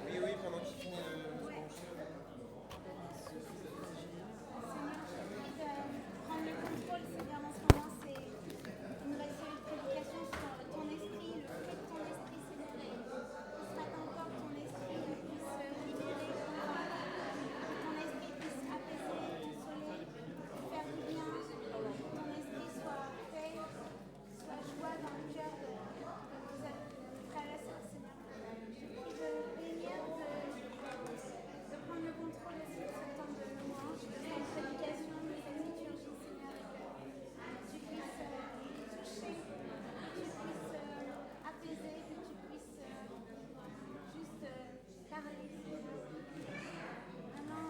Oui, oui, pendant qu'il finit de se brancher. Prendre le contrôle, Seigneur, en ce moment, c'est une nouvelle série de prédications sur ton esprit, le fruit de ton esprit, Seigneur. Et ce matin encore, ton esprit puisse libérer, que ton esprit puisse apaiser, consoler, faire du bien, que ton esprit soit paix, soit joie dans le cœur de vos frères et sœurs, Seigneur. Je prie de bénir, de prendre le contrôle aussi de ce temps de louange, de cette prédication, de cette liturgie, Seigneur, que tu puisses toucher, que tu puisses apaiser, que tu puisses juste parler, Seigneur. Vraiment,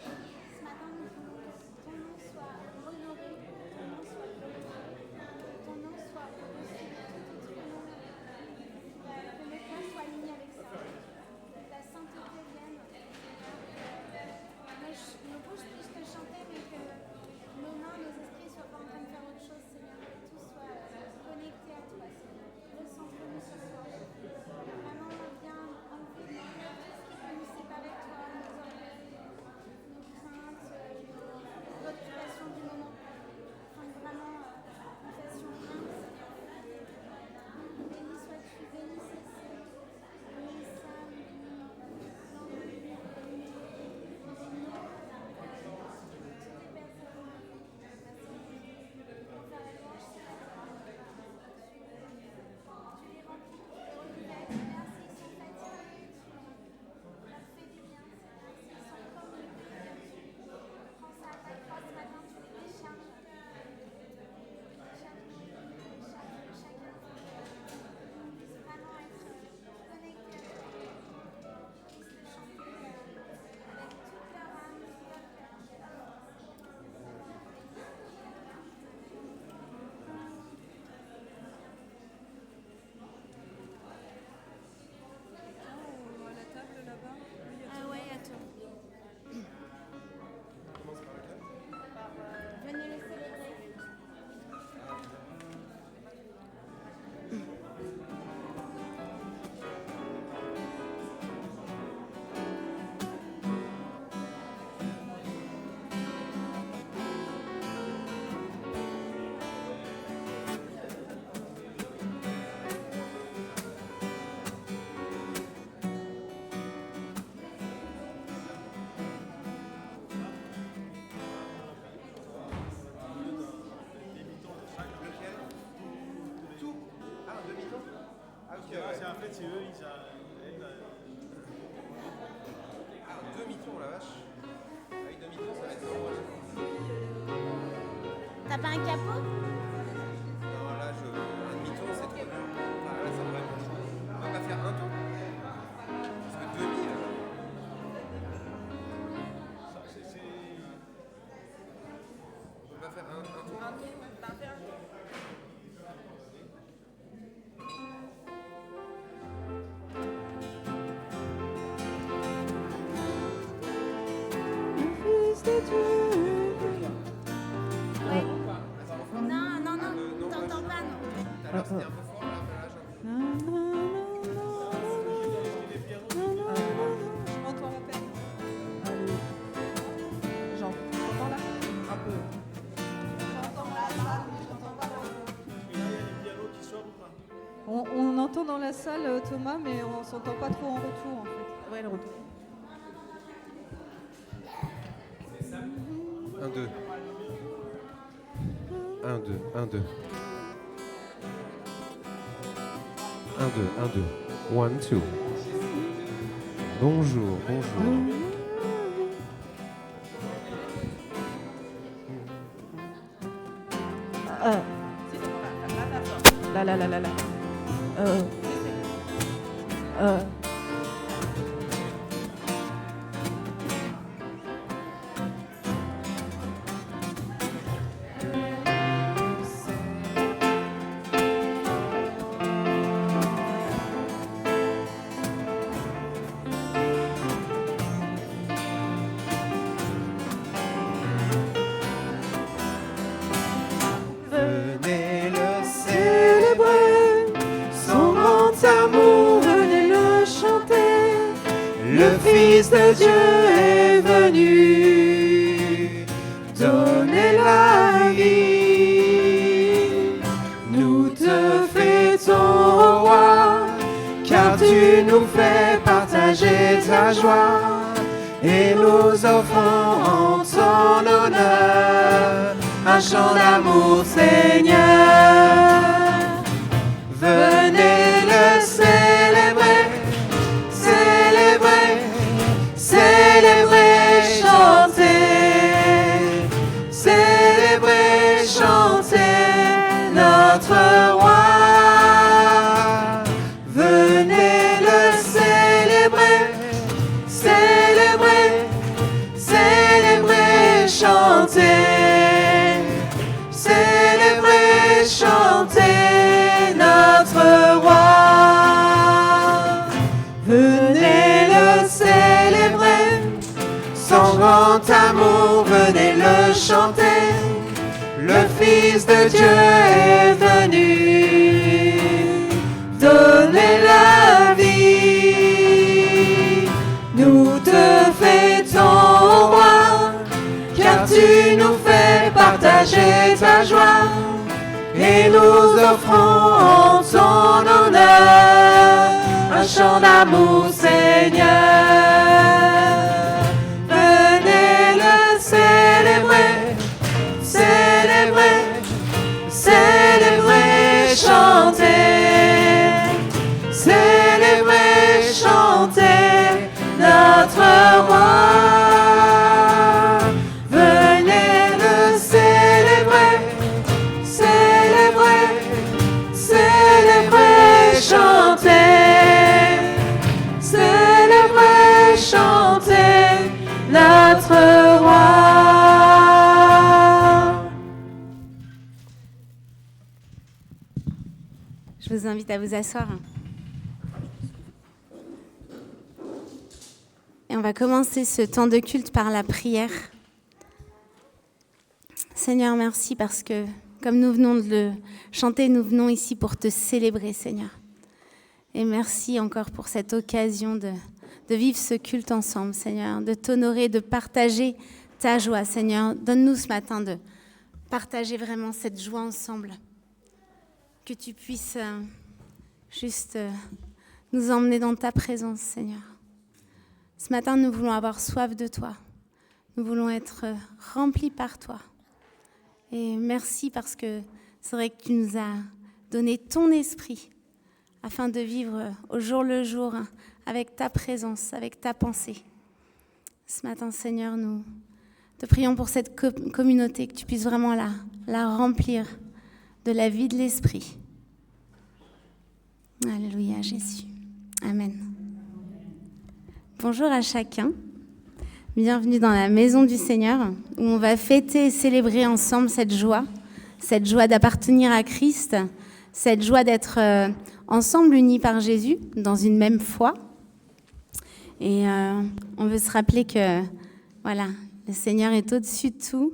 ce matin, nous voulons que ton nom soit honoré, que ton nom soit glorifié, que ton nom soit au-dessus de tout autre nom, que nos cœurs soient alignés avec ça, que ta sainteté vienne, nos bouches puissent te chanter, mais que nos mains, nos esprits ne soient pas en train de faire autre chose, Seigneur, que tout soit connecté à toi, Seigneur. Recentre-nous ce soir. Vraiment, viens enlever tout ce qui peut nous séparer de toi, nos orgueils, nos craintes, nos préoccupations du moment, afin que vraiment nous fassions un, Seigneur. Béni sois-tu, béni ceci, béni Sam, béni Jean-Louis, béni Ah ouais, attends. On commence par laquelle? Venez le célébrer. Lequel? Tout? Ah, un demi-ton? Ah, ok, En ouais. fait, c'est eux, ils Ah, un demi-ton, la vache. Ah, oui, demi-ton, ça va être long, ouais, je pense. T'as pas un capot? Non, là, un demi-ton, c'est trop dur. Ah, là, ça me vraiment chaud. On va pas faire un ton? Parce que demi, on peut pas faire un ton? Ouais. Attends, enfin. Non, non, non, Non, t'entends pas, non. Tout à l'heure, c'était un peu fort, là, mais là, Je m'entends à peine. Allô. J'entends là un peu. J'entends la salle, mais je n'entends pas là. Et là, il y a les pianos qui sortent ou pas? On entend dans la salle Thomas, mais on s'entend pas trop en retour en fait. Ouais, le retour. 1, 2. 1, 2, 1, 2. 1, 2, 1, 2. 1, 2. Bonjour, bonjour. Là. Le Fils de Dieu est venu donner la vie. Nous te fêtons, roi, car tu nous fais partager ta joie. Et nous offrons en ton honneur un chant d'amour, Seigneur. Venez le célébrer, célébrer, célébrer, chanter, célébrer, chanter notre roi. Venez le célébrer, célébrer, célébrer, chanter, célébrer, chanter notre roi. Venez le célébrer, son grand amour, venez le chanter. Le Fils de Dieu est venu donner la vie. Nous te fêtons, roi, car tu nous fais partager ta joie. Et nous offrons en ton honneur un chant d'amour, Seigneur. Venez le célébrer, célébrer, célébrer, chanter, célébrer, chanter notre roi. Venez le célébrer, célébrer, célébrer, chanter, célébrer, chanter notre roi. Je vous invite à vous asseoir. Et on va commencer ce temps de culte par la prière. Seigneur, merci parce que, comme nous venons de le chanter, nous venons ici pour te célébrer, Seigneur. Et merci encore pour cette occasion de vivre ce culte ensemble, Seigneur, de t'honorer, de partager ta joie, Seigneur. Donne-nous ce matin de partager vraiment cette joie ensemble. Que tu puisses juste nous emmener dans ta présence, Seigneur. Ce matin, nous voulons avoir soif de toi. Nous voulons être remplis par toi. Et merci parce que c'est vrai que tu nous as donné ton esprit afin de vivre au jour le jour avec ta présence, avec ta pensée. Ce matin, Seigneur, nous te prions pour cette communauté, que tu puisses vraiment la remplir de la vie de l'esprit. Alléluia, Jésus. Amen. Bonjour à chacun. Bienvenue dans la maison du Seigneur, où on va fêter et célébrer ensemble cette joie d'appartenir à Christ, cette joie d'être ensemble unis par Jésus dans une même foi. Et on veut se rappeler que voilà, le Seigneur est au-dessus de tout,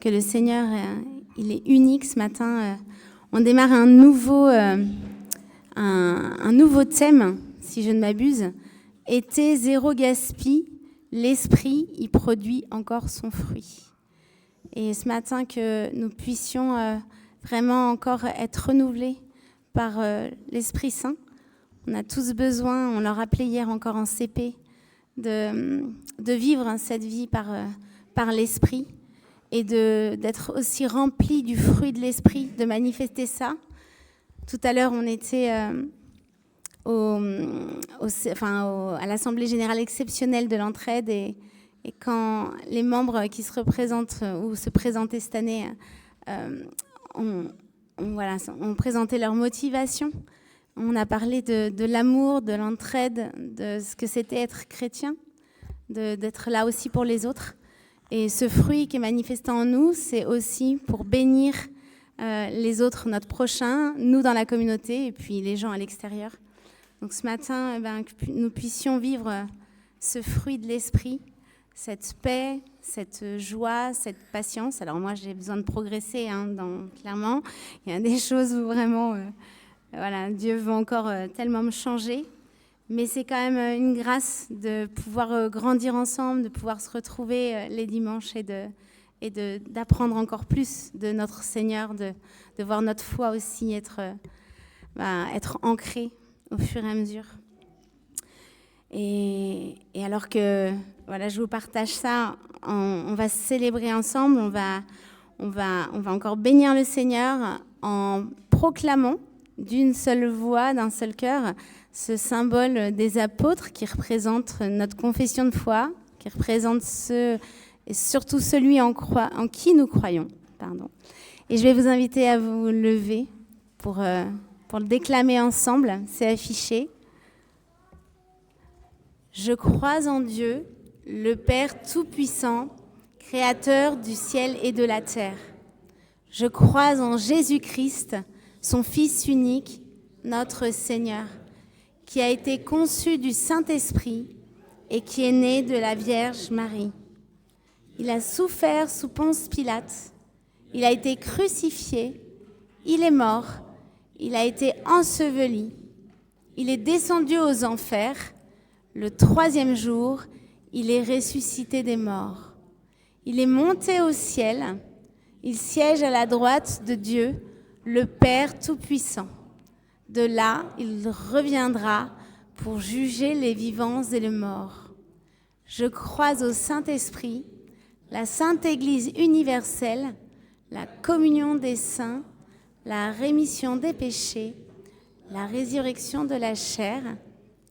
que le Seigneur il est unique. Ce matin, on démarre un nouveau thème, si je ne m'abuse. Été zéro gaspille. L'esprit y produit encore son fruit. Et ce matin, que nous puissions vraiment encore être renouvelés par l'Esprit Saint. On a tous besoin, on l'a rappelé hier encore en CP, de vivre cette vie par l'Esprit et d'être aussi remplis du fruit de l'Esprit, de manifester ça. Tout à l'heure, on était à l'Assemblée Générale Exceptionnelle de l'Entraide et quand les membres qui se représentent ou se présentaient cette année ont présenté leur motivation. On a parlé de l'amour, de l'entraide, de ce que c'était être chrétien, d'être là aussi pour les autres. Et ce fruit qui est manifesté en nous, c'est aussi pour bénir les autres, notre prochain, nous dans la communauté et puis les gens à l'extérieur. Donc ce matin, que nous puissions vivre ce fruit de l'esprit, cette paix, cette joie, cette patience. Alors moi, j'ai besoin de progresser, clairement. Il y a des choses où vraiment, Dieu veut encore tellement me changer. Mais c'est quand même une grâce de pouvoir grandir ensemble, de pouvoir se retrouver les dimanches et d'apprendre encore plus de notre Seigneur, de voir notre foi aussi être ancrée au fur et à mesure. Et alors que voilà, je vous partage ça, on va célébrer ensemble, on va encore bénir le Seigneur en proclamant d'une seule voix, d'un seul cœur, ce symbole des apôtres qui représente notre confession de foi, qui représente et surtout celui en qui nous croyons. Et je vais vous inviter à vous lever pour le déclamer ensemble. C'est affiché. Je crois en Dieu, le Père Tout-Puissant, Créateur du ciel et de la terre. Je crois en Jésus-Christ, son Fils unique, notre Seigneur, qui a été conçu du Saint-Esprit et qui est né de la Vierge Marie. Il a souffert sous Ponce Pilate, il a été crucifié, il est mort, il a été enseveli, il est descendu aux enfers, le 3e jour, il est ressuscité des morts. Il est monté au ciel, il siège à la droite de Dieu, le Père Tout-Puissant. De là, il reviendra pour juger les vivants et les morts. Je crois au Saint-Esprit, la Sainte Église universelle, la communion des saints, la rémission des péchés, la résurrection de la chair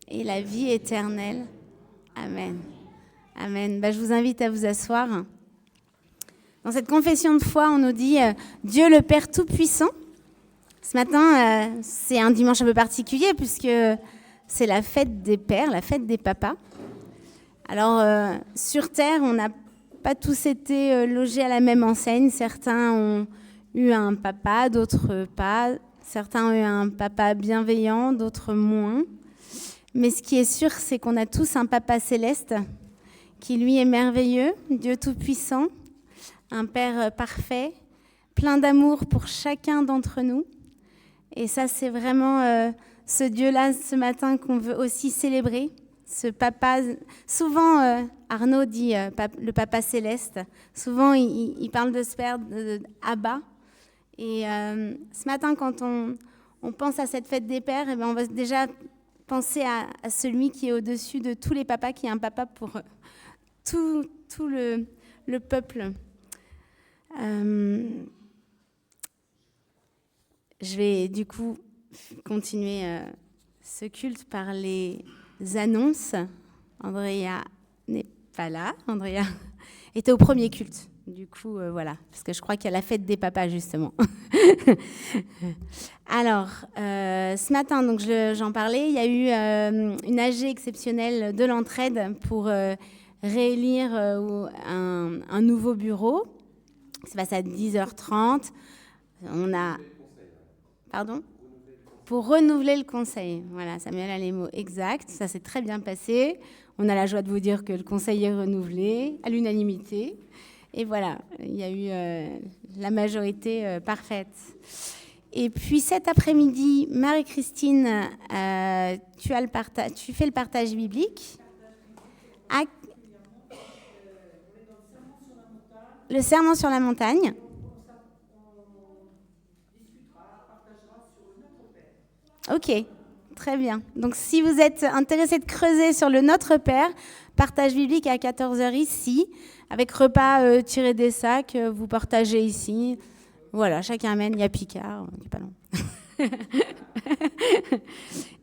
et la vie éternelle. Amen. Amen. Je vous invite à vous asseoir. Dans cette confession de foi, on nous dit Dieu le Père Tout-Puissant. Ce matin, c'est un dimanche un peu particulier puisque c'est la fête des pères, la fête des papas. Alors, sur Terre, on n'a pas tous été logés à la même enseigne. Certains ont eu un papa, d'autres pas. Certains ont eu un papa bienveillant, d'autres moins. Mais ce qui est sûr, c'est qu'on a tous un papa céleste qui, lui, est merveilleux, Dieu Tout-Puissant, un Père parfait, plein d'amour pour chacun d'entre nous. Et ça, c'est vraiment ce Dieu-là, ce matin, qu'on veut aussi célébrer. Ce papa, souvent, Arnaud dit le papa céleste. Souvent, il parle de ce Père, Abba. Et ce matin, quand on pense à cette fête des pères, eh bien, on va déjà penser à celui qui est au-dessus de tous les papas, qui est un papa pour tout le peuple. Je vais du coup continuer ce culte par les annonces. Andrea n'est pas là. Andrea était au premier culte. Du coup, voilà, parce que je crois qu'il y a la fête des papas, justement. Alors, ce matin, donc j'en parlais, il y a eu une AG exceptionnelle de l'entraide pour réélire un nouveau bureau. Ça passe à 10h30. On a... Pardon ? Pour renouveler le conseil. Voilà, Samuel a les mots exacts. Ça s'est très bien passé. On a la joie de vous dire que le conseil est renouvelé à l'unanimité. Et voilà, il y a eu la majorité parfaite. Et puis cet après-midi, Marie-Christine, tu fais le partage biblique. Le serment sur la montagne. Ok, très bien. Donc si vous êtes intéressé de creuser sur le Notre Père, partage biblique à 14h ici, avec repas tirés des sacs, vous partagez ici. Voilà, chacun amène, il y a Picard, on n'est pas long.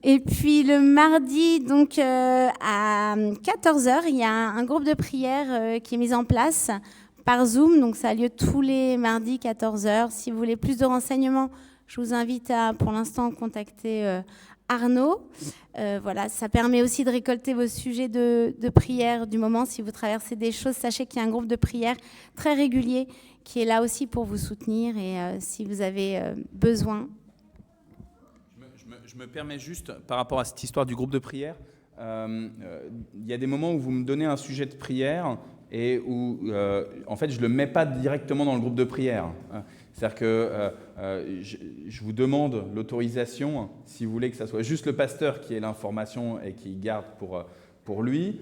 Et puis le mardi, donc à 14h, il y a un groupe de prière qui est mis en place par Zoom. Donc ça a lieu tous les mardis 14h. Si vous voulez plus de renseignements, je vous invite à, pour l'instant, contacter Arnaud. Voilà, ça permet aussi de récolter vos sujets de prière du moment. Si vous traversez des choses, sachez qu'il y a un groupe de prière très régulier qui est là aussi pour vous soutenir et si vous avez besoin. Je me permets juste, par rapport à cette histoire du groupe de prière, il y a des moments où vous me donnez un sujet de prière et où, en fait, je ne le mets pas directement dans le groupe de prière. C'est-à-dire que je vous demande l'autorisation, si vous voulez que ça soit juste le pasteur qui ait l'information et qui garde pour lui,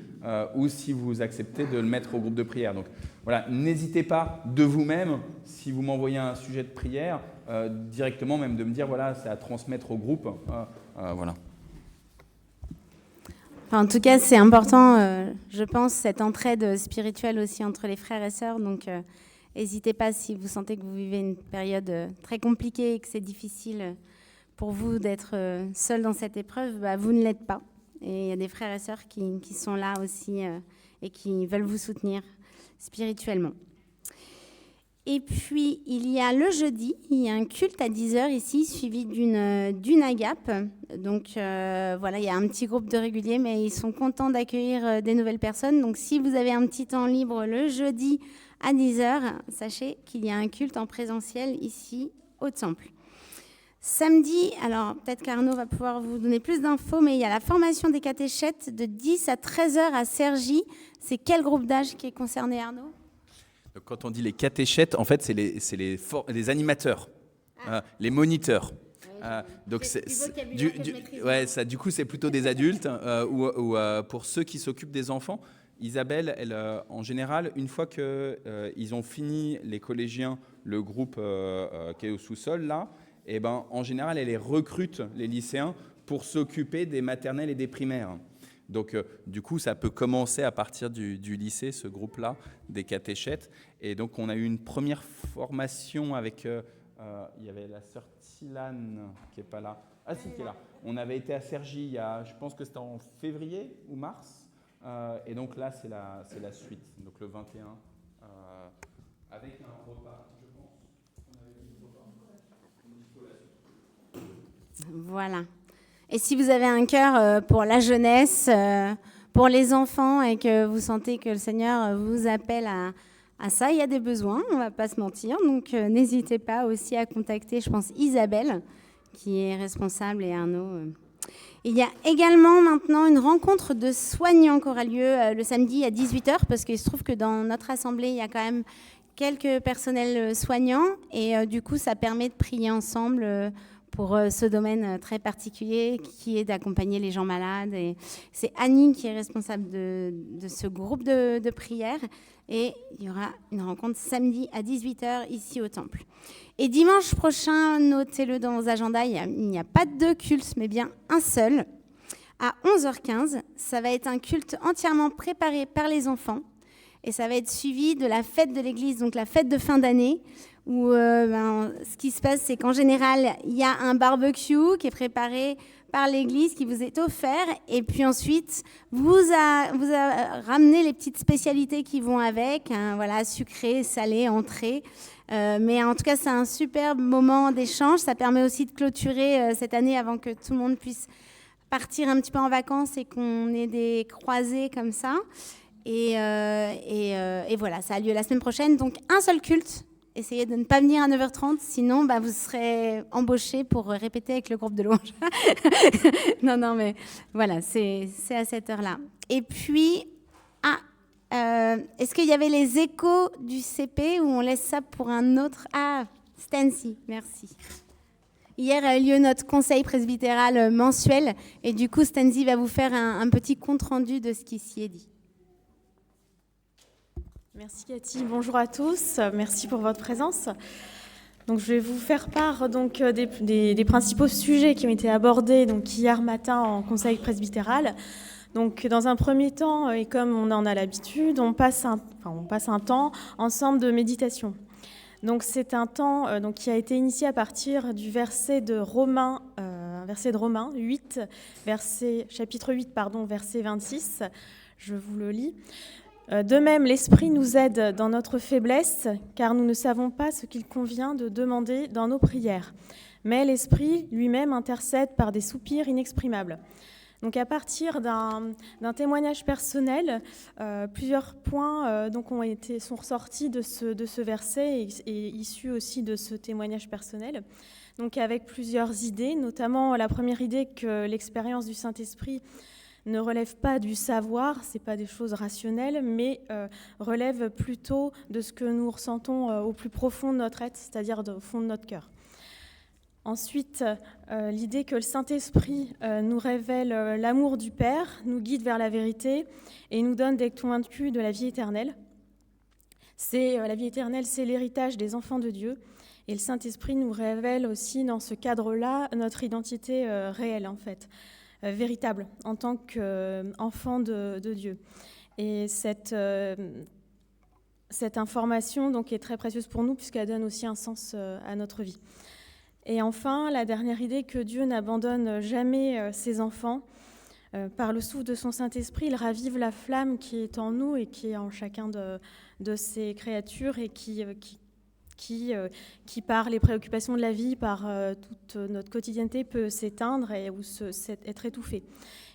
ou si vous acceptez de le mettre au groupe de prière. Donc voilà, n'hésitez pas de vous-même, si vous m'envoyez un sujet de prière, directement même de me dire, voilà, c'est à transmettre au groupe. Voilà. Enfin, en tout cas, c'est important, je pense, cette entraide spirituelle aussi entre les frères et sœurs. Donc, n'hésitez pas si vous sentez que vous vivez une période très compliquée et que c'est difficile pour vous d'être seul dans cette épreuve, vous ne l'êtes pas. Et il y a des frères et sœurs qui sont là aussi et qui veulent vous soutenir spirituellement. Et puis, il y a le jeudi, il y a un culte à 10h ici, suivi d'une agape. Donc, voilà, il y a un petit groupe de réguliers, mais ils sont contents d'accueillir des nouvelles personnes. Donc, si vous avez un petit temps libre le jeudi à 10h, sachez qu'il y a un culte en présentiel ici au temple. Samedi, alors peut-être qu'Arnaud va pouvoir vous donner plus d'infos, mais il y a la formation des catéchètes de 10 à 13h à Cergy. C'est quel groupe d'âge qui est concerné, Arnaud ? Donc, quand on dit les catéchètes, en fait, c'est les animateurs, les moniteurs. Donc du coup, c'est plutôt des adultes ou pour ceux qui s'occupent des enfants. Isabelle, elle, en général, une fois qu'ils ont fini, les collégiens, le groupe qui est au sous-sol, là, et en général, elle les recrute, les lycéens, pour s'occuper des maternelles et des primaires. Donc, du coup, ça peut commencer à partir du lycée, ce groupe-là, des catéchètes. Et donc, on a eu une première formation avec... il y avait la sœur Tilane, qui n'est pas là. Ah si, qui est là. On avait été à Cergy, je pense que c'était en février ou mars. Et donc là, c'est la suite. Donc, le 21, avec un repas, je pense. On avait mis le repas. Voilà. Et si vous avez un cœur pour la jeunesse, pour les enfants, et que vous sentez que le Seigneur vous appelle à ça, il y a des besoins, on ne va pas se mentir. Donc, n'hésitez pas aussi à contacter, je pense, Isabelle, qui est responsable, et Arnaud. Il y a également maintenant une rencontre de soignants qui aura lieu le samedi à 18h, parce qu'il se trouve que dans notre assemblée, il y a quand même quelques personnels soignants, et du coup, ça permet de prier ensemble pour ce domaine très particulier qui est d'accompagner les gens malades. Et c'est Annie qui est responsable de ce groupe de prière. Et il y aura une rencontre samedi à 18h ici au temple. Et dimanche prochain, notez-le dans vos agendas, il n'y a pas de culte, mais bien un seul. À 11h15, ça va être un culte entièrement préparé par les enfants. Et ça va être suivi de la fête de l'église, donc la fête de fin d'année, où ce qui se passe, c'est qu'en général, il y a un barbecue qui est préparé par l'église, qui vous est offert, et puis ensuite, vous a ramené les petites spécialités qui vont avec, hein, voilà, sucré, salé, entrée. Mais en tout cas, c'est un superbe moment d'échange. Ça permet aussi de clôturer cette année avant que tout le monde puisse partir un petit peu en vacances et qu'on ait des croisées comme ça. Et voilà, ça a lieu la semaine prochaine. Donc, un seul culte. Essayez de ne pas venir à 9h30, sinon vous serez embauchés pour répéter avec le groupe de louange. non, mais voilà, c'est à cette heure-là. Et puis, est-ce qu'il y avait les échos du CP ou on laisse ça pour un autre? Ah, Stancy, merci. Hier a eu lieu notre conseil presbytéral mensuel et du coup, Stancy va vous faire un petit compte-rendu de ce qui s'y est dit. Merci Cathy, bonjour à tous, merci pour votre présence. Donc, je vais vous faire part donc, des principaux sujets qui ont été abordés donc, hier matin en conseil presbytéral. Donc, dans un premier temps, et comme on en a l'habitude, on passe un temps ensemble de méditation. Donc, c'est un temps qui a été initié à partir du verset de Romains 8, chapitre 8, verset 26. Je vous le lis. De même, l'Esprit nous aide dans notre faiblesse, car nous ne savons pas ce qu'il convient de demander dans nos prières. Mais l'Esprit lui-même intercède par des soupirs inexprimables. Donc, à partir d'un témoignage personnel, plusieurs points sont ressortis de ce verset et issus aussi de ce témoignage personnel. Donc, avec plusieurs idées, notamment la première idée que l'expérience du Saint-Esprit ne relèvent pas du savoir, ce n'est pas des choses rationnelles, mais relèvent plutôt de ce que nous ressentons au plus profond de notre être, c'est-à-dire au fond de notre cœur. Ensuite, l'idée que le Saint-Esprit nous révèle l'amour du Père, nous guide vers la vérité et nous donne d'être convaincus de la vie éternelle. La vie éternelle, c'est l'héritage des enfants de Dieu. Et le Saint-Esprit nous révèle aussi dans ce cadre-là notre identité réelle, en fait, véritable, en tant qu'enfant de Dieu. Et cette information donc, est très précieuse pour nous puisqu'elle donne aussi un sens à notre vie. Et enfin, la dernière idée, que Dieu n'abandonne jamais ses enfants. Par le souffle de son Saint-Esprit, il ravive la flamme qui est en nous et qui est en chacun de ses créatures et qui par les préoccupations de la vie, par toute notre quotidienneté, peut s'éteindre et ou être étouffée.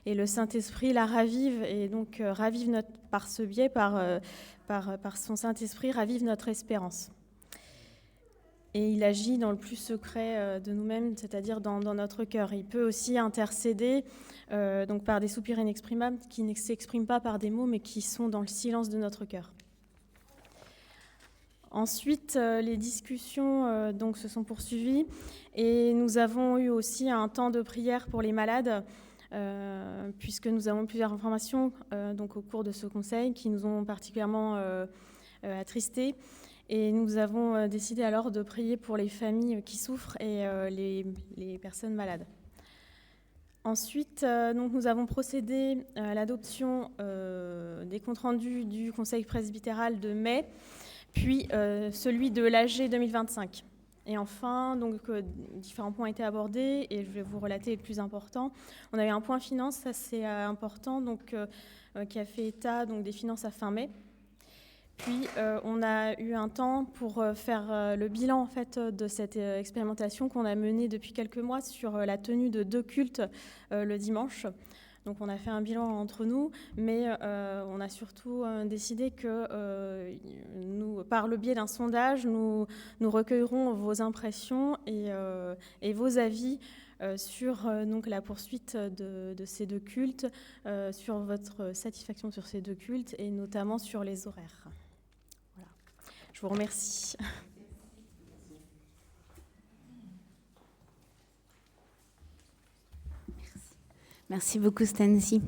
Et le Saint-Esprit la ravive, et donc ravive par ce biais, par son Saint-Esprit, ravive notre espérance. Et il agit dans le plus secret de nous-mêmes, c'est-à-dire dans notre cœur. Il peut aussi intercéder donc par des soupirs inexprimables qui ne s'expriment pas par des mots, mais qui sont dans le silence de notre cœur. Ensuite, les discussions donc, se sont poursuivies et nous avons eu aussi un temps de prière pour les malades, puisque nous avons plusieurs informations donc, au cours de ce conseil qui nous ont particulièrement attristés. Et nous avons décidé alors de prier pour les familles qui souffrent et les personnes malades. Ensuite, donc, nous avons procédé à l'adoption des comptes rendus du Conseil presbytéral de mai, puis celui de l'AG 2025. Et enfin, donc, différents points ont été abordés et je vais vous relater les plus importants. On avait un point finance assez important donc, qui a fait état donc, des finances à fin mai. Puis, on a eu un temps pour faire le bilan en fait, de cette expérimentation qu'on a menée depuis quelques mois sur la tenue de 2 cultes le dimanche. Donc, on a fait un bilan entre nous, mais on a surtout décidé que nous, par le biais d'un sondage, nous recueillerons vos impressions et vos avis sur donc, la poursuite de ces 2 cultes, sur votre satisfaction sur ces 2 cultes et notamment sur les horaires. Voilà. Je vous remercie. Merci beaucoup, Stancy.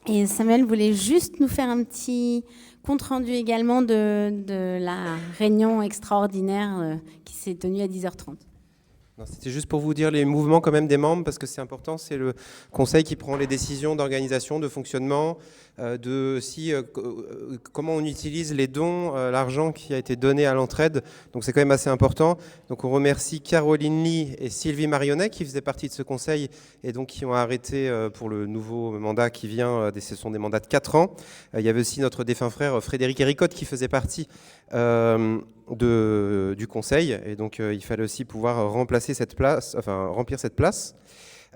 Et Samuel voulait juste nous faire un petit compte-rendu également de la réunion extraordinaire qui s'est tenue à 10h30. Non, c'était juste pour vous dire les mouvements quand même des membres, parce que c'est important, c'est le conseil qui prend les décisions d'organisation, de fonctionnement, comment on utilise les dons, l'argent qui a été donné à l'entraide. Donc c'est quand même assez important. Donc on remercie Caroline Lee et Sylvie Marionnet qui faisaient partie de ce conseil et donc qui ont arrêté pour le nouveau mandat qui vient. Ce sont des mandats de 4 ans. Il y avait aussi notre défunt frère Frédéric Héricotte qui faisait partie du conseil, et donc il fallait aussi pouvoir remplir cette place.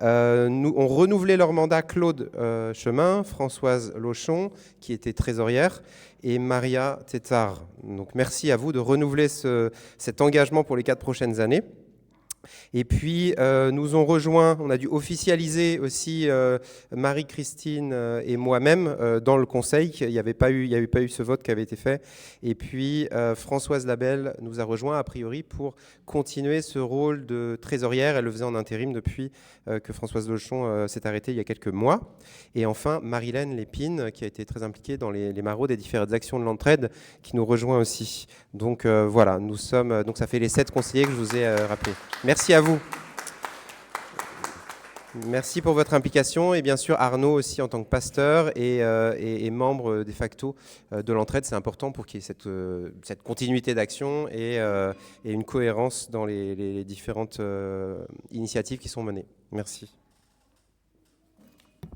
On renouvelait leur mandat Claude Chemin, Françoise Lochon, qui était trésorière, et Maria Tétard. Donc merci à vous de renouveler cet engagement pour les 4 prochaines années. Et puis, nous ont rejoint, on a dû officialiser aussi Marie-Christine et moi-même dans le conseil. Il n'y avait pas eu ce vote qui avait été fait. Et puis, Françoise Labelle nous a rejoint, a priori, pour continuer ce rôle de trésorière. Elle le faisait en intérim depuis que Françoise Lochon s'est arrêtée il y a quelques mois. Et enfin, Marilène Lépine, qui a été très impliquée dans les maraudes des différentes actions de l'entraide, qui nous rejoint aussi. Donc voilà, nous sommes. Donc ça fait les 7 conseillers que je vous ai rappelés. Merci à vous. Merci pour votre implication et bien sûr Arnaud aussi en tant que pasteur et membre de facto de l'entraide. C'est important pour qu'il y ait cette continuité d'action et une cohérence dans les différentes initiatives qui sont menées. Merci.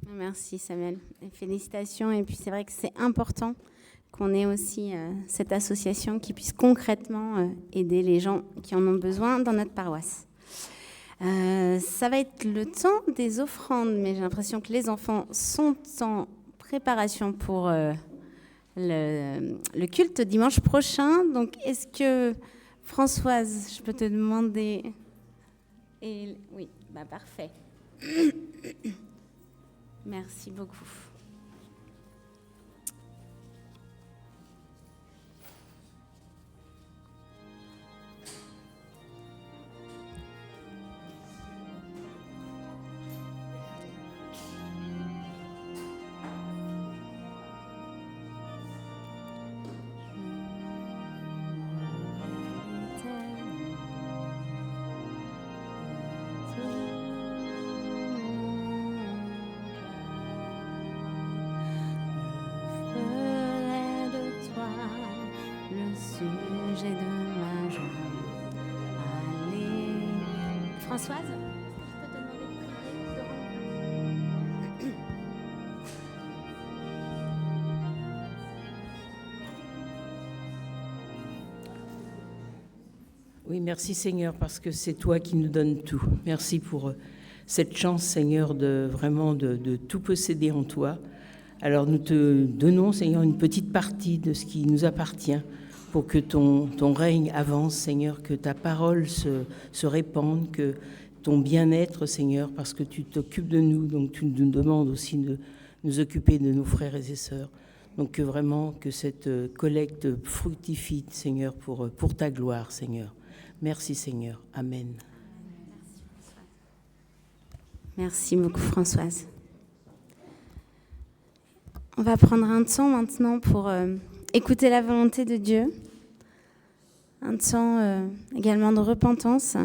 Merci Samuel. Et félicitations. Et puis c'est vrai que c'est important qu'on ait aussi cette association qui puisse concrètement aider les gens qui en ont besoin dans notre paroisse. Ça va être le temps des offrandes, mais j'ai l'impression que les enfants sont en préparation pour le culte dimanche prochain. Donc, est-ce que, Françoise, je peux te demander... Oui, parfait. Merci beaucoup. Françoise, est-ce que je peux te demander de prier Oui, merci Seigneur, parce que c'est toi qui nous donnes tout. Merci pour cette chance, Seigneur, de vraiment de tout posséder en toi. Alors nous te donnons, Seigneur, une petite partie de ce qui nous appartient pour que ton règne avance, Seigneur, que ta parole se répande, que ton bien-être, Seigneur, parce que tu t'occupes de nous, donc tu nous demandes aussi de nous occuper de nos frères et sœurs. Donc que vraiment, que cette collecte fructifie, Seigneur, pour ta gloire, Seigneur. Merci, Seigneur. Amen. Merci beaucoup, Françoise. On va prendre un temps maintenant pour écouter la volonté de Dieu. Un temps également de repentance.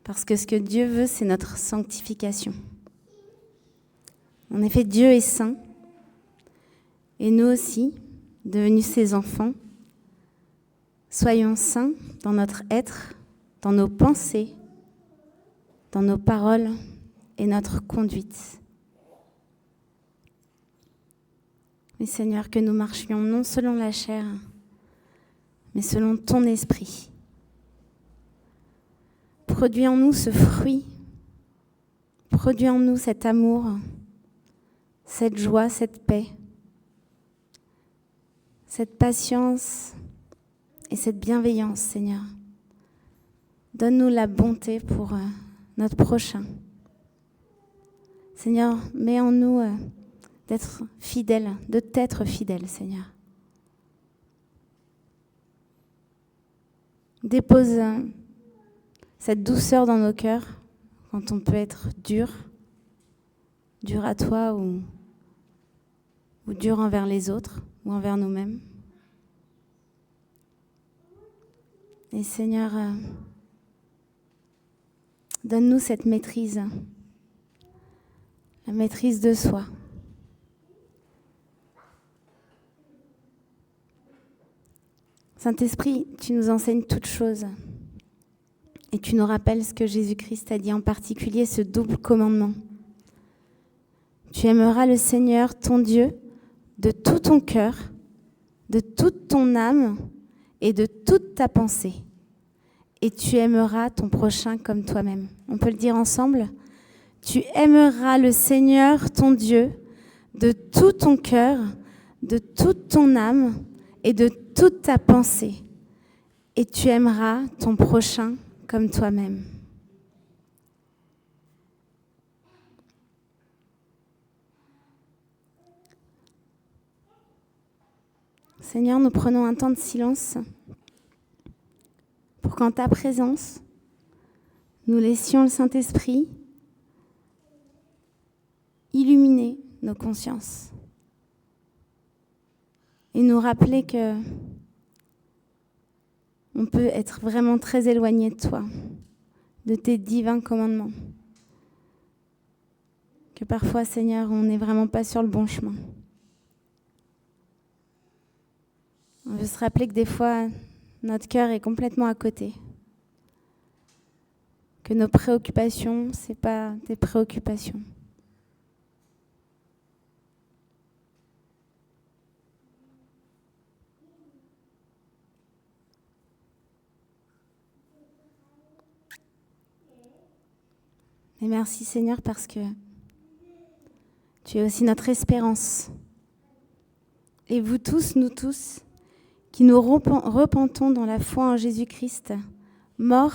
Parce que ce que Dieu veut, c'est notre sanctification. En effet, Dieu est saint. Et nous aussi, devenus ses enfants, soyons saints dans notre être, dans nos pensées, dans nos paroles et notre conduite. Mais Seigneur, que nous marchions non selon la chair, mais selon ton esprit. Produis en nous ce fruit, produis en nous cet amour, cette joie, cette paix, cette patience et cette bienveillance, Seigneur. Donne-nous la bonté pour notre prochain. Seigneur, mets en nous d'être fidèles, de t'être fidèles, Seigneur. Dépose cette douceur dans nos cœurs quand on peut être dur à toi ou dur envers les autres ou envers nous-mêmes. Et Seigneur, donne-nous cette maîtrise, la maîtrise de soi. Saint-Esprit, tu nous enseignes toutes choses et tu nous rappelles ce que Jésus-Christ a dit, en particulier ce double commandement. Tu aimeras le Seigneur, ton Dieu, de tout ton cœur, de toute ton âme et de toute ta pensée. Et tu aimeras ton prochain comme toi-même. On peut le dire ensemble ? Tu aimeras le Seigneur, ton Dieu, de tout ton cœur, de toute ton âme et de toute ta pensée. Et tu aimeras ton prochain comme toi-même. Seigneur, nous prenons un temps de silence pour qu'en ta présence, nous laissions le Saint-Esprit illuminer nos consciences et nous rappeler que on peut être vraiment très éloigné de toi, de tes divins commandements. Que parfois, Seigneur, on n'est vraiment pas sur le bon chemin. On veut se rappeler que des fois, notre cœur est complètement à côté. Que nos préoccupations, ce n'est pas des préoccupations. Et merci Seigneur parce que tu es aussi notre espérance. Et vous tous, nous tous, qui nous repentons dans la foi en Jésus-Christ, mort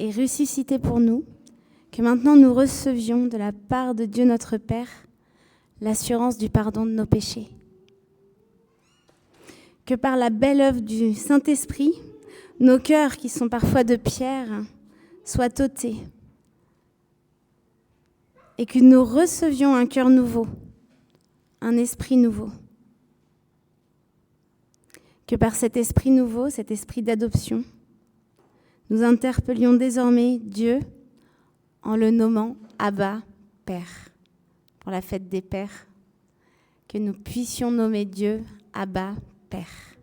et ressuscité pour nous, que maintenant nous recevions de la part de Dieu notre Père l'assurance du pardon de nos péchés. Que par la belle œuvre du Saint-Esprit, nos cœurs, qui sont parfois de pierre, soient ôtés et que nous recevions un cœur nouveau, un esprit nouveau. Que par cet esprit nouveau, cet esprit d'adoption, nous interpellions désormais Dieu en le nommant Abba, Père, pour la fête des Pères, que nous puissions nommer Dieu Abba, Père.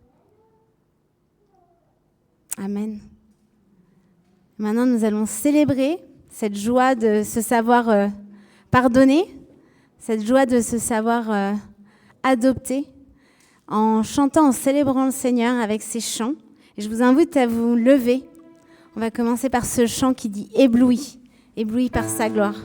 Amen. Maintenant, nous allons célébrer cette joie de se savoir pardonner, cette joie de se savoir adopter, en chantant, en célébrant le Seigneur avec ces chants. Et je vous invite à vous lever. On va commencer par ce chant qui dit « Ébloui », ébloui par sa gloire.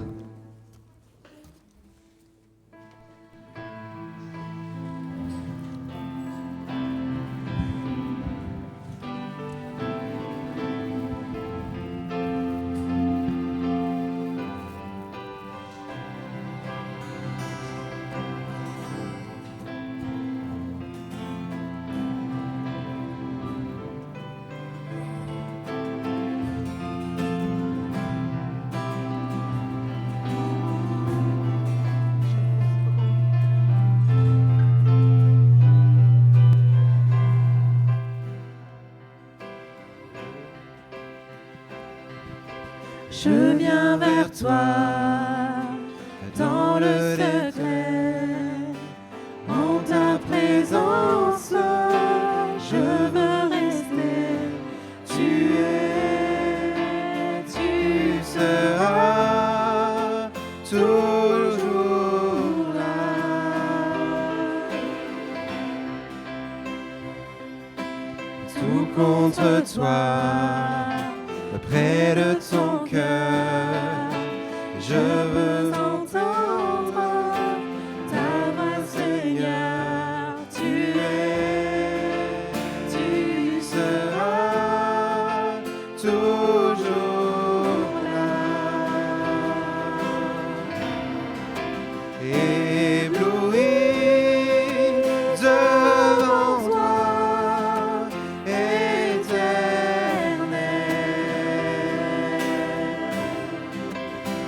Je viens vers toi dans le secret, en ta présence, je veux rester. Tu seras toujours là. Tout contre toi, près de ton cœur, je veux entendre ta voix, Seigneur. Tu seras toujours là. Ébloui devant toi,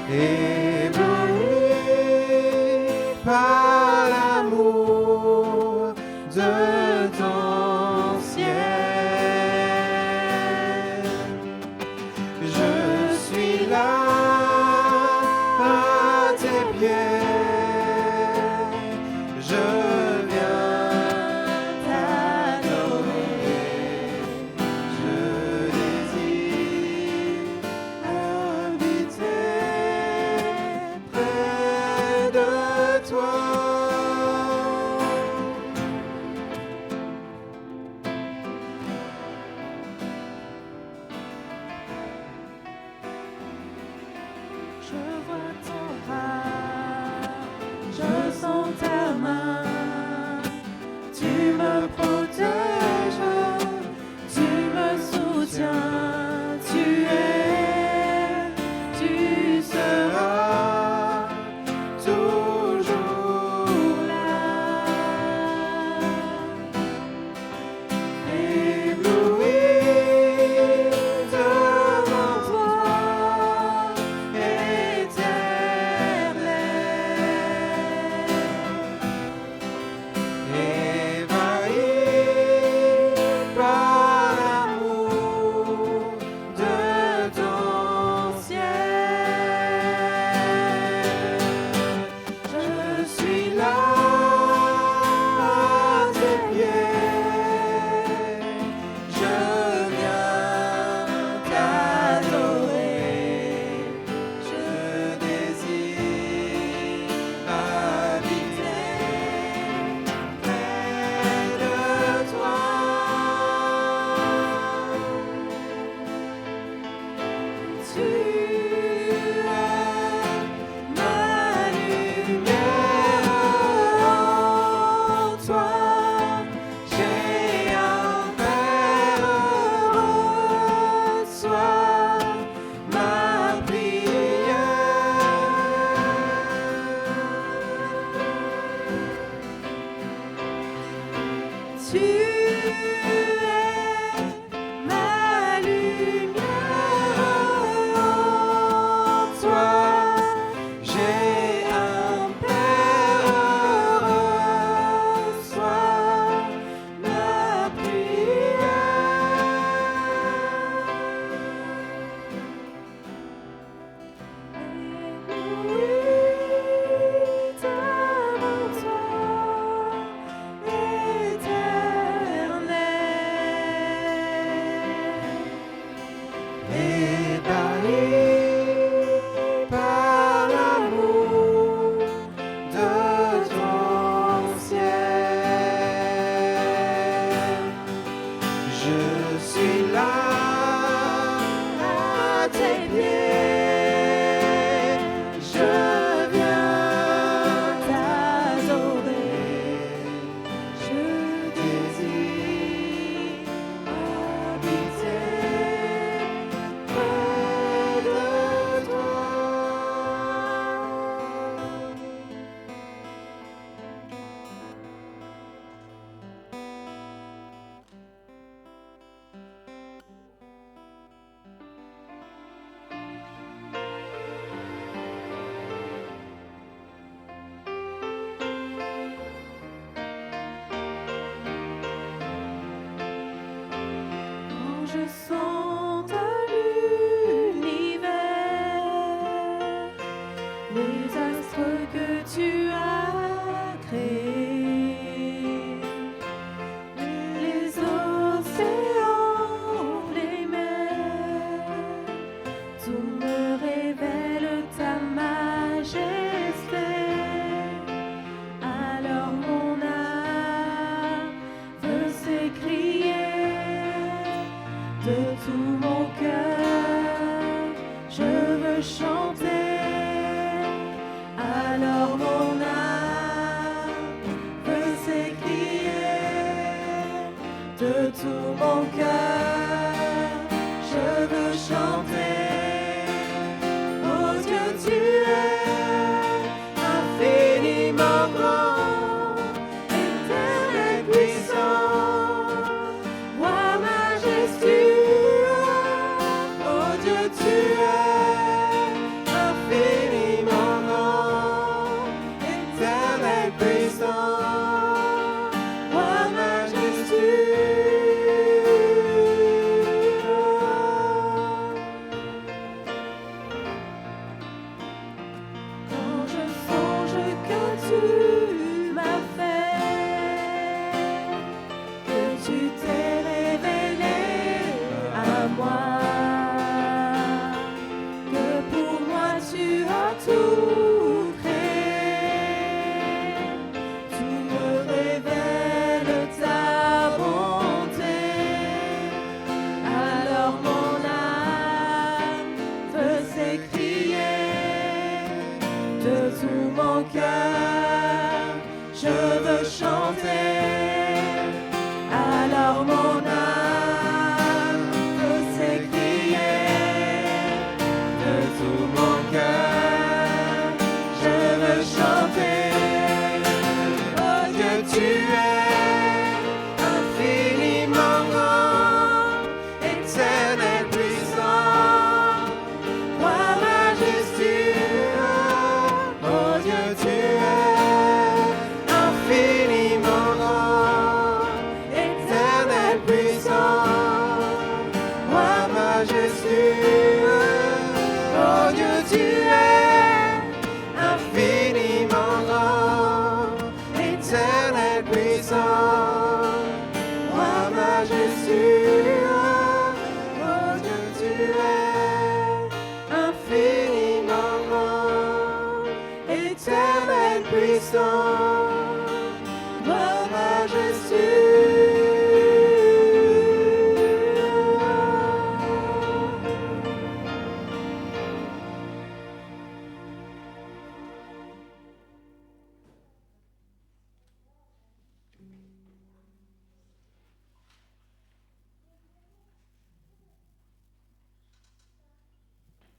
ébloui par l'amour de ton ciel. Je suis là à tes pieds,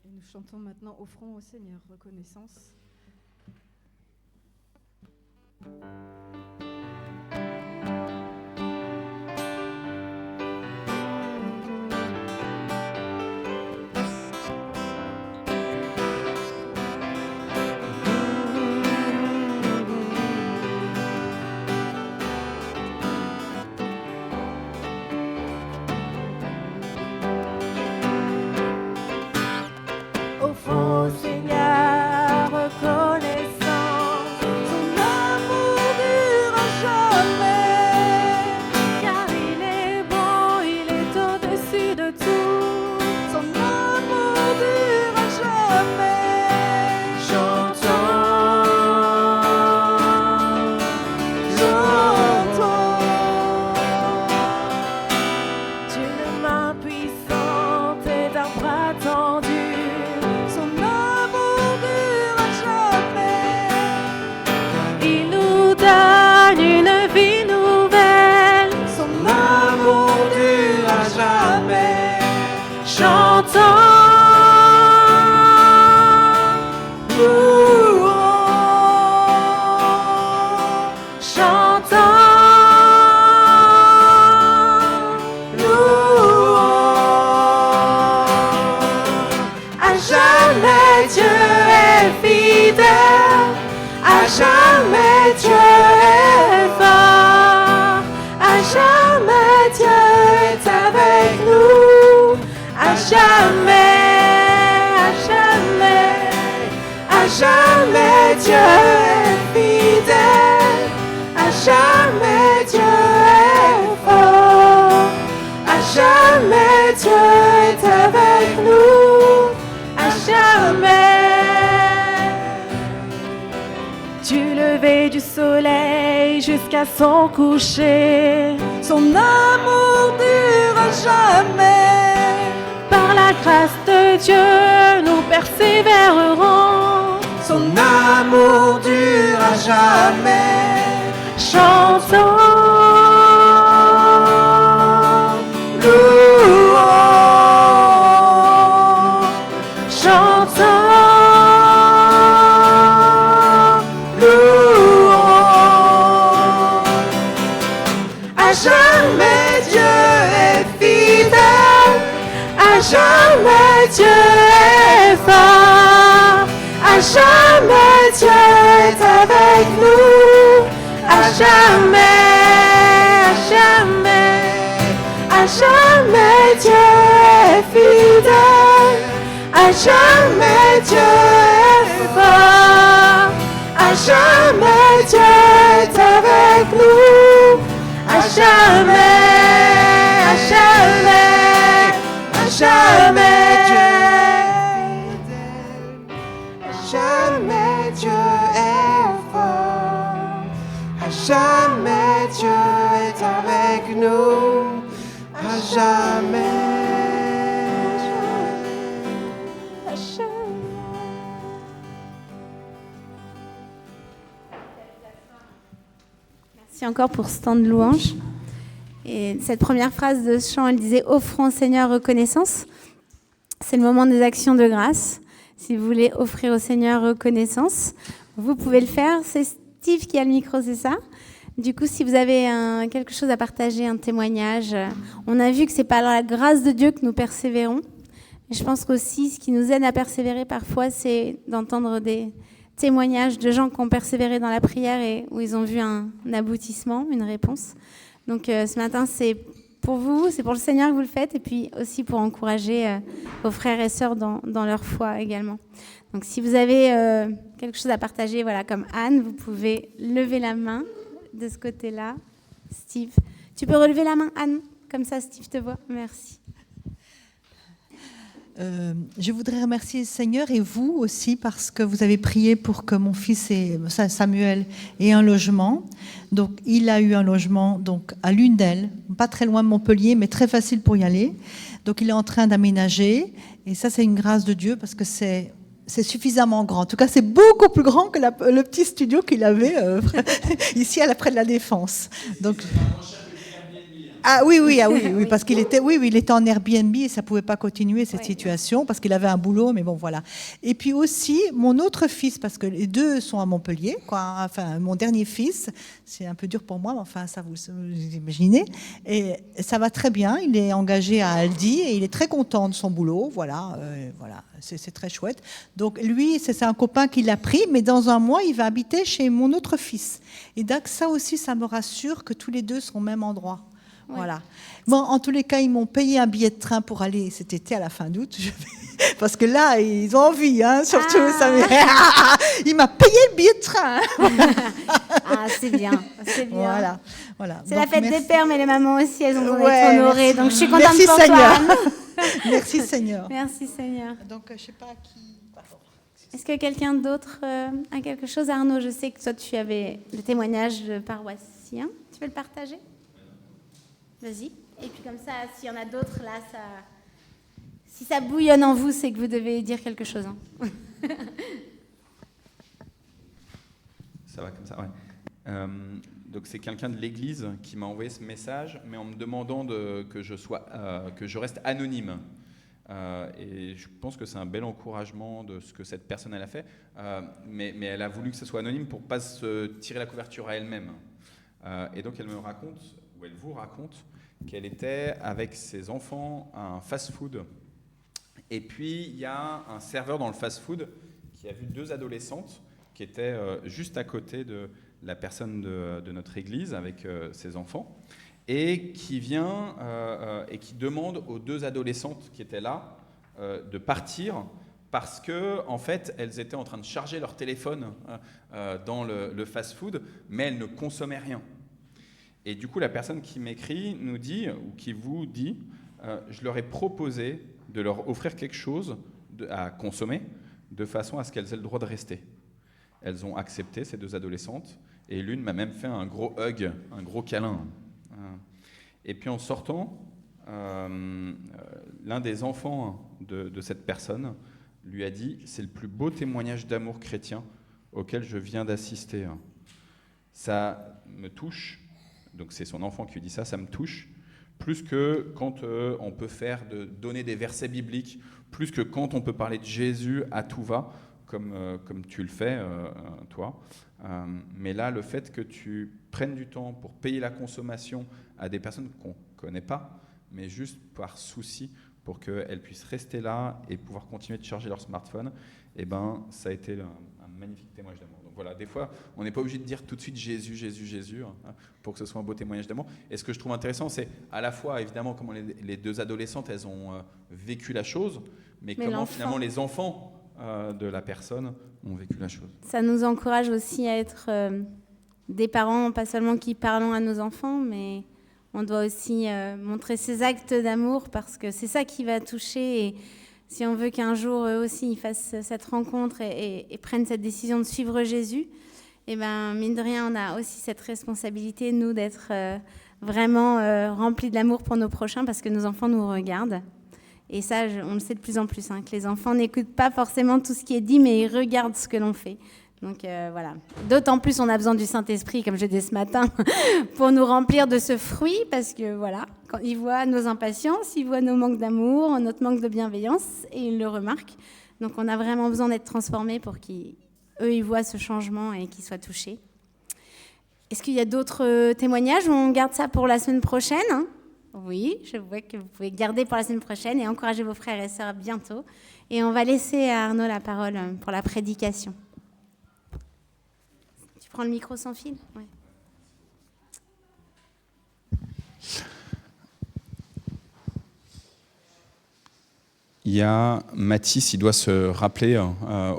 Et nous chantons maintenant Offrons au Seigneur reconnaissance. jamais Dieu est fort. À jamais Dieu est avec nous. À jamais, à jamais Dieu est fidèle. À jamais Dieu est fort. À jamais Dieu est avec nous. À jamais. Du lever du soleil jusqu'à son coucher, son amour dure à jamais. Par la grâce de Dieu, nous persévérerons. Son amour dure à jamais. Chantons, louons, chantons, louons. À jamais Dieu est fidèle. À jamais Dieu est fort. À jamais Dieu est avec nous. À jamais, à jamais Dieu est fidèle. À jamais Dieu est fort. À jamais Dieu est avec nous. À jamais, à jamais, à jamais Dieu est fidèle. À jamais Dieu est fort. À jamais Dieu est avec nous. À jamais. À jamais. Merci encore pour ce temps de louange. Et cette première phrase de ce chant, elle disait « Offrons au Seigneur reconnaissance ». C'est le moment des actions de grâce. Si vous voulez offrir au Seigneur reconnaissance, vous pouvez le faire. C'est Steve qui a le micro, c'est ça ? Du coup, si vous avez quelque chose à partager, un témoignage, on a vu que c'est par la grâce de Dieu que nous persévérons. Et je pense qu'aussi, ce qui nous aide à persévérer parfois, c'est d'entendre des témoignages de gens qui ont persévéré dans la prière et où ils ont vu un aboutissement, une réponse. Donc ce matin, c'est pour vous, c'est pour le Seigneur que vous le faites, et puis aussi pour encourager vos frères et sœurs dans leur foi également. Donc si vous avez quelque chose à partager, voilà, comme Anne, vous pouvez lever la main de ce côté-là. Steve, tu peux relever la main, Anne, comme ça Steve te voit. Merci. Je voudrais remercier le Seigneur et vous aussi parce que vous avez prié pour que mon fils Samuel ait un logement. Donc il a eu un logement donc à Lunel, pas très loin de Montpellier, mais très facile pour y aller. Donc il est en train d'aménager et ça c'est une grâce de Dieu parce que c'est suffisamment grand. En tout cas, c'est beaucoup plus grand que le petit studio qu'il avait ici près de la Défense. Donc Ah oui, parce qu'il était, il était en Airbnb et ça pouvait pas continuer cette situation parce qu'il avait un boulot, mais bon voilà. Et puis aussi mon autre fils, parce que les deux sont à Montpellier, quoi. Enfin, mon dernier fils, c'est un peu dur pour moi, mais enfin ça vous imaginez. Et ça va très bien. Il est engagé à Aldi et il est très content de son boulot, voilà, voilà. C'est très chouette. Donc lui, c'est un copain qui l'a pris, mais dans un mois, il va habiter chez mon autre fils. Et donc ça aussi, ça me rassure que tous les deux sont au même endroit. Oui. Voilà. Bon, en tous les cas, ils m'ont payé un billet de train pour aller cet été à la fin d'août. Parce que là, ils ont envie, hein, surtout. Ça, il m'a payé le billet de train. C'est bien, c'est bien. Voilà. C'est la fête des pères, mais les mamans aussi, elles ont être honorées. Donc, je suis contente pour Seigneur. toi. Merci Seigneur. Merci Seigneur. Donc, je ne sais pas qui... Est-ce que quelqu'un d'autre a quelque chose? Arnaud, je sais que toi, tu avais le témoignage paroissien. Tu veux le partager? Vas-y. Et puis comme ça, s'il y en a d'autres, là, si ça bouillonne en vous, c'est que vous devez dire quelque chose. Hein. Ça va comme ça, ouais. Donc c'est quelqu'un de l'église qui m'a envoyé ce message, mais en me demandant que je reste anonyme. Et je pense que c'est un bel encouragement de ce que cette personne elle a fait, mais elle a voulu que ce soit anonyme pour ne pas se tirer la couverture à elle-même. Et donc elle me raconte, ou elle vous raconte, qu'elle était avec ses enfants à un fast-food. Et puis il y a un serveur dans le fast-food qui a vu deux adolescentes qui était juste à côté de la personne de notre église avec ses enfants, et qui vient et qui demande aux 2 adolescentes qui étaient là de partir parce que en fait elles étaient en train de charger leur téléphone dans le fast-food, mais elles ne consommaient rien. Et du coup, la personne qui m'écrit nous dit, ou qui vous dit, je leur ai proposé de leur offrir quelque chose à consommer de façon à ce qu'elles aient le droit de rester. Elles ont accepté, ces 2 adolescentes, et l'une m'a même fait un gros hug, un gros câlin. Et puis en sortant, l'un des enfants de cette personne lui a dit « C'est le plus beau témoignage d'amour chrétien auquel je viens d'assister. Ça me touche. » Donc c'est son enfant qui lui dit ça, ça me touche, plus que quand on peut donner des versets bibliques, plus que quand on peut parler de Jésus à tout va, comme tu le fais, toi. Mais là, le fait que tu prennes du temps pour payer la consommation à des personnes qu'on ne connaît pas, mais juste par souci pour qu'elles puissent rester là et pouvoir continuer de charger leur smartphone, eh ben, ça a été un magnifique témoignage d'amour. Donc voilà, des fois, on n'est pas obligé de dire tout de suite Jésus, Jésus, Jésus, pour que ce soit un beau témoignage d'amour. Et ce que je trouve intéressant, c'est à la fois, évidemment, comment les 2 adolescentes, elles ont vécu la chose, mais comment finalement les enfants de la personne ont vécu la chose. Ça nous encourage aussi à être des parents, pas seulement qui parlons à nos enfants, mais on doit aussi montrer ces actes d'amour parce que c'est ça qui va toucher. Et si on veut qu'un jour, eux aussi, ils fassent cette rencontre et prennent cette décision de suivre Jésus, et ben, mine de rien, on a aussi cette responsabilité, nous, d'être vraiment remplis de l'amour pour nos prochains parce que nos enfants nous regardent. Et ça, on le sait de plus en plus, que les enfants n'écoutent pas forcément tout ce qui est dit, mais ils regardent ce que l'on fait. Donc voilà. D'autant plus, on a besoin du Saint-Esprit, comme je disais ce matin, pour nous remplir de ce fruit, parce que voilà, quand ils voient nos impatiences, ils voient nos manques d'amour, notre manque de bienveillance, et ils le remarquent. Donc on a vraiment besoin d'être transformés pour qu'eux, ils voient ce changement et qu'ils soient touchés. Est-ce qu'il y a d'autres témoignages? On garde ça pour la semaine prochaine. Oui, je vois que vous pouvez garder pour la semaine prochaine et encourager vos frères et sœurs bientôt. Et on va laisser à Arnaud la parole pour la prédication. Tu prends le micro sans fil? Ouais. Il y a Mathis, il doit se rappeler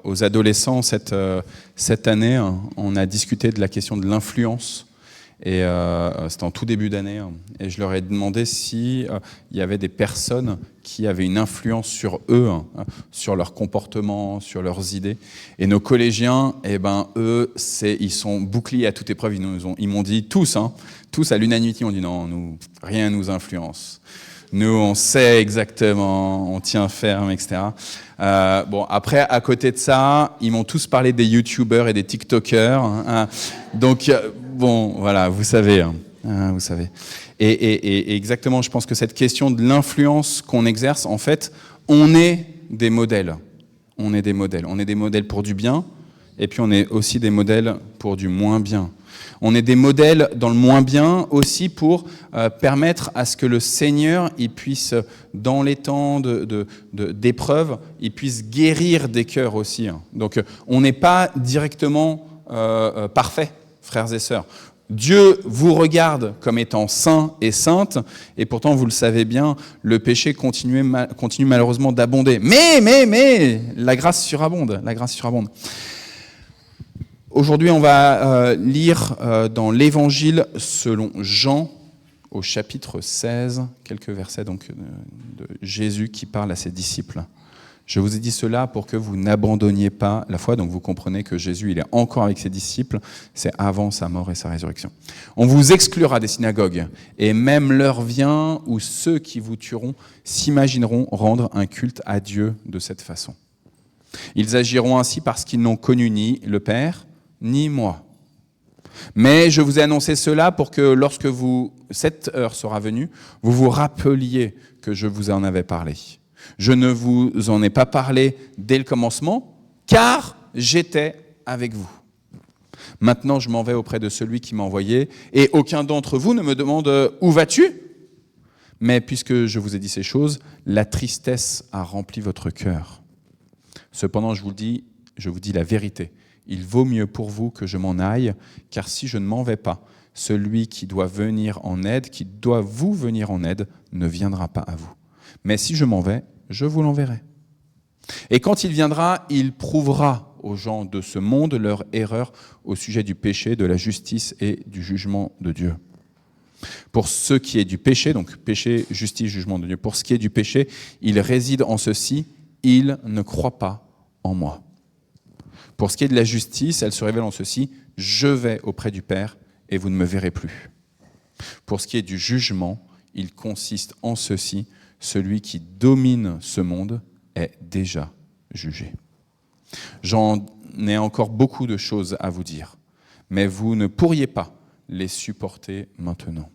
aux adolescents cette année, on a discuté de la question de l'influence. Et c'était en tout début d'année, et je leur ai demandé si il y avait des personnes qui avaient une influence sur eux, sur leur comportement, sur leurs idées. Et nos collégiens, eh ben eux, ils sont boucliers à toute épreuve. Ils m'ont dit tous à l'unanimité, on dit non, nous rien nous influence. Nous, on sait exactement, on tient ferme, etc. Bon, après, à côté de ça, ils m'ont tous parlé des youtubeurs et des tiktokers. Donc, bon, voilà, vous savez. Vous savez. Et exactement, je pense que cette question de l'influence qu'on exerce, en fait, on est des modèles. On est des modèles. On est des modèles pour du bien, et puis on est aussi des modèles pour du moins bien. On est des modèles dans le moins bien aussi pour permettre à ce que le Seigneur, il puisse, dans les temps d'épreuve, il puisse guérir des cœurs aussi. Donc, on n'est pas directement parfait, frères et sœurs. Dieu vous regarde comme étant saint et sainte, et pourtant, vous le savez bien, le péché continue malheureusement d'abonder. Mais, la grâce surabonde, la grâce surabonde. Aujourd'hui, on va lire dans l'Évangile selon Jean, au chapitre 16, quelques versets donc, de Jésus qui parle à ses disciples. Je vous ai dit cela pour que vous n'abandonniez pas la foi. Donc vous comprenez que Jésus, il est encore avec ses disciples. C'est avant sa mort et sa résurrection. On vous exclura des synagogues, et même l'heure vient où ceux qui vous tueront s'imagineront rendre un culte à Dieu de cette façon. Ils agiront ainsi parce qu'ils n'ont connu ni le Père, ni moi. Mais je vous ai annoncé cela pour que lorsque cette heure sera venue, vous vous rappeliez que je vous en avais parlé. Je ne vous en ai pas parlé dès le commencement, car j'étais avec vous. Maintenant, je m'en vais auprès de celui qui m'a envoyé, et aucun d'entre vous ne me demande « Où vas-tu » Mais puisque je vous ai dit ces choses, la tristesse a rempli votre cœur. Cependant, je vous dis la vérité. il vaut mieux pour vous que je m'en aille, car si je ne m'en vais pas, celui qui doit venir en aide, qui doit vous venir en aide, ne viendra pas à vous. Mais si je m'en vais, je vous l'enverrai. Et quand il viendra, il prouvera aux gens de ce monde leur erreur au sujet du péché, de la justice et du jugement de Dieu. Pour ce qui est du péché, donc péché, justice, jugement de Dieu, pour ce qui est du péché, il réside en ceci, il ne croit pas en moi. Pour ce qui est de la justice, elle se révèle en ceci, je vais auprès du Père et vous ne me verrez plus. Pour ce qui est du jugement, il consiste en ceci, celui qui domine ce monde est déjà jugé. J'en ai encore beaucoup de choses à vous dire, mais vous ne pourriez pas les supporter maintenant.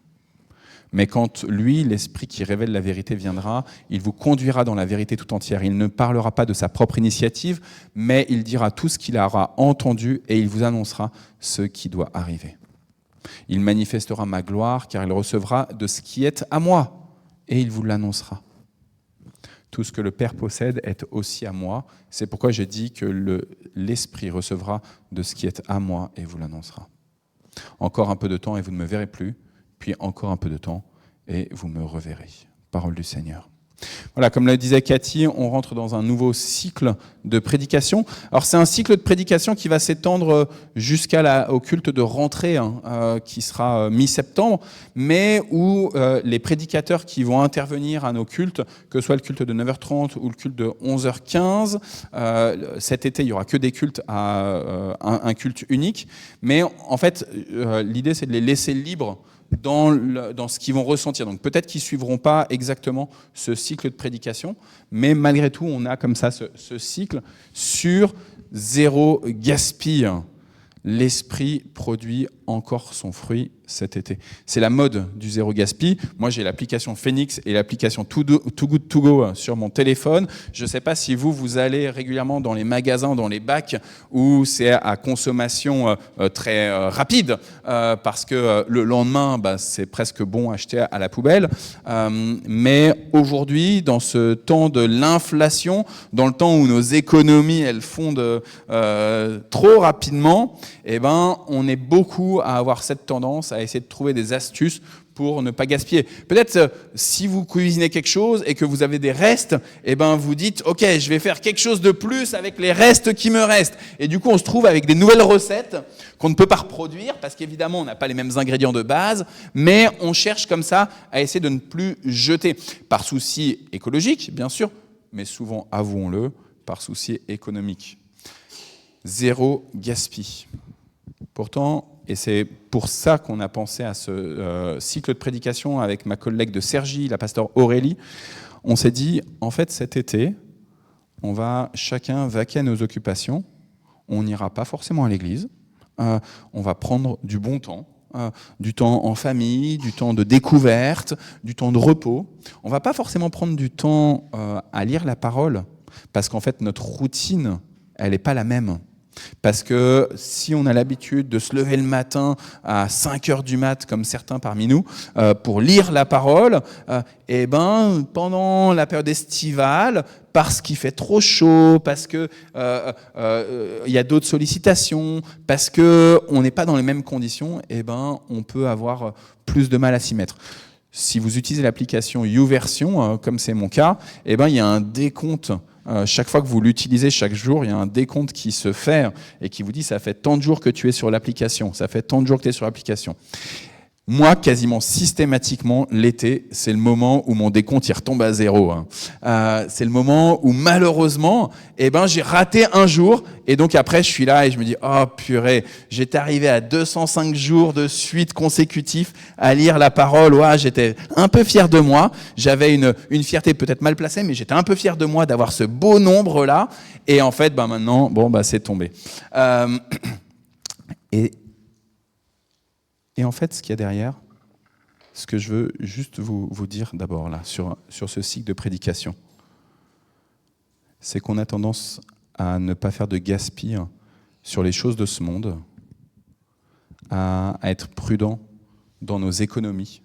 Mais quand lui, l'Esprit qui révèle la vérité, viendra, il vous conduira dans la vérité tout entière. Il ne parlera pas de sa propre initiative, mais il dira tout ce qu'il aura entendu et il vous annoncera ce qui doit arriver. Il manifestera ma gloire, car il recevra de ce qui est à moi, et il vous l'annoncera. Tout ce que le Père possède est aussi à moi. C'est pourquoi j'ai dit que l'Esprit recevra de ce qui est à moi et vous l'annoncera. Encore un peu de temps et vous ne me verrez plus, puis encore un peu de temps et vous me reverrez. Parole du Seigneur. Voilà, comme le disait Cathy, on rentre dans un nouveau cycle de prédication. Alors c'est un cycle de prédication qui va s'étendre jusqu'au culte de rentrée, qui sera mi-septembre, mais où les prédicateurs qui vont intervenir à nos cultes, que ce soit le culte de 9h30 ou le culte de 11h15, cet été il n'y aura que des cultes à un culte unique, mais en fait l'idée c'est de les laisser libres dans ce qu'ils vont ressentir. Donc peut-être qu'ils ne suivront pas exactement ce cycle de prédication, mais malgré tout, on a comme ça ce cycle sur zéro gaspille. L'esprit produit encore son fruit cet été. C'est la mode du zéro gaspille. Moi, j'ai l'application Phoenix et l'application Too Good To Go sur mon téléphone. Je ne sais pas si vous allez régulièrement dans les magasins, dans les bacs, où c'est à consommation très rapide, parce que le lendemain, c'est presque bon acheter à la poubelle. Mais aujourd'hui, dans ce temps de l'inflation, dans le temps où nos économies elles fondent trop rapidement, eh ben, on est beaucoup à avoir cette tendance à essayer de trouver des astuces pour ne pas gaspiller. Peut-être si vous cuisinez quelque chose et que vous avez des restes, eh ben vous dites « Ok, je vais faire quelque chose de plus avec les restes qui me restent ». Et du coup, on se trouve avec des nouvelles recettes qu'on ne peut pas reproduire parce qu'évidemment, on n'a pas les mêmes ingrédients de base, mais on cherche comme ça à essayer de ne plus jeter. Par souci écologique, bien sûr, mais souvent, avouons-le, par souci économique. Zéro gaspille. Pourtant, et c'est pour ça qu'on a pensé à ce cycle de prédication avec ma collègue de Cergy, la pasteur Aurélie, on s'est dit, en fait, cet été, on va chacun vaquer à nos occupations, on n'ira pas forcément à l'église, on va prendre du bon temps, du temps en famille, du temps de découverte, du temps de repos. On ne va pas forcément prendre du temps à lire la parole, parce qu'en fait, notre routine, elle n'est pas la même. Parce que si on a l'habitude de se lever le matin à 5h du mat, comme certains parmi nous, pour lire la parole, eh ben, pendant la période estivale, parce qu'il fait trop chaud, parce qu'il y a d'autres sollicitations, parce qu'on n'est pas dans les mêmes conditions, eh ben, on peut avoir plus de mal à s'y mettre. Si vous utilisez l'application YouVersion, comme c'est mon cas, eh ben, il y a un décompte. Chaque fois que vous l'utilisez chaque jour, il y a un décompte qui se fait et qui vous dit ça fait tant de jours que tu es sur l'application, ça fait tant de jours que tu es sur l'application. Moi, quasiment systématiquement, l'été, c'est le moment où mon décompte il retombe à zéro. C'est le moment où malheureusement, eh ben, j'ai raté un jour et donc après je suis là et je me dis oh purée, j'étais arrivé à 205 jours de suite consécutifs à lire la parole. Ouais, j'étais un peu fier de moi. J'avais une fierté peut-être mal placée, mais j'étais un peu fier de moi d'avoir ce beau nombre là. Et en fait, maintenant, c'est tombé. Et en fait, ce qu'il y a derrière, ce que je veux juste vous dire d'abord là, sur ce cycle de prédication, c'est qu'on a tendance à ne pas faire de gaspille sur les choses de ce monde, à être prudent dans nos économies.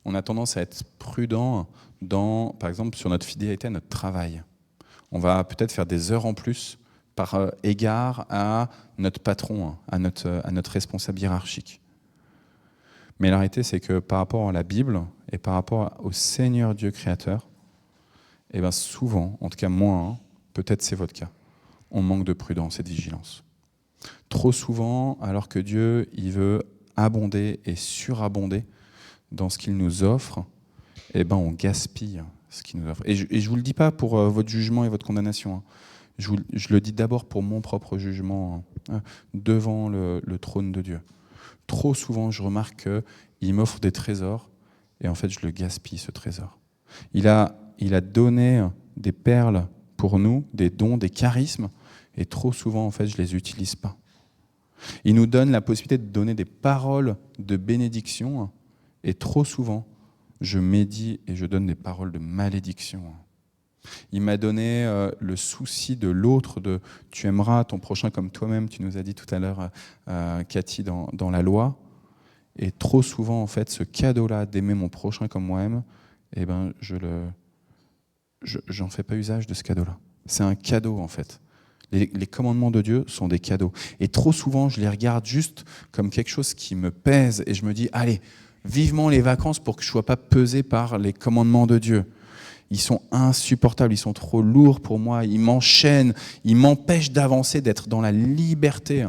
On a tendance à être prudent par exemple, sur notre fidélité à notre travail. On va peut-être faire des heures en plus par égard à notre patron, à notre responsable hiérarchique. Mais la réalité, c'est que par rapport à la Bible et par rapport au Seigneur Dieu créateur, eh ben souvent, en tout cas moi, peut-être c'est votre cas, on manque de prudence et de vigilance. Trop souvent, alors que Dieu il veut abonder et surabonder dans ce qu'il nous offre, eh ben on gaspille ce qu'il nous offre. Et je ne vous le dis pas pour votre jugement et votre condamnation. Je le dis d'abord pour mon propre jugement devant le trône de Dieu. Trop souvent, je remarque qu'il m'offre des trésors et en fait, je le gaspille, ce trésor. Il a donné des perles pour nous, des dons, des charismes, et trop souvent, en fait, je ne les utilise pas. Il nous donne la possibilité de donner des paroles de bénédiction, et trop souvent, je médis et je donne des paroles de malédiction. Il m'a donné le souci de l'autre, de « tu aimeras ton prochain comme toi-même », tu nous as dit tout à l'heure, Cathy, dans la loi. Et trop souvent, en fait, ce cadeau-là d'aimer mon prochain comme moi-même, eh ben, j'en fais pas usage de ce cadeau-là. C'est un cadeau, en fait. Les commandements de Dieu sont des cadeaux. Et trop souvent, je les regarde juste comme quelque chose qui me pèse et je me dis « allez, vivement les vacances pour que je ne sois pas pesé par les commandements de Dieu. » Ils sont insupportables, ils sont trop lourds pour moi, ils m'enchaînent, ils m'empêchent d'avancer, d'être dans la liberté.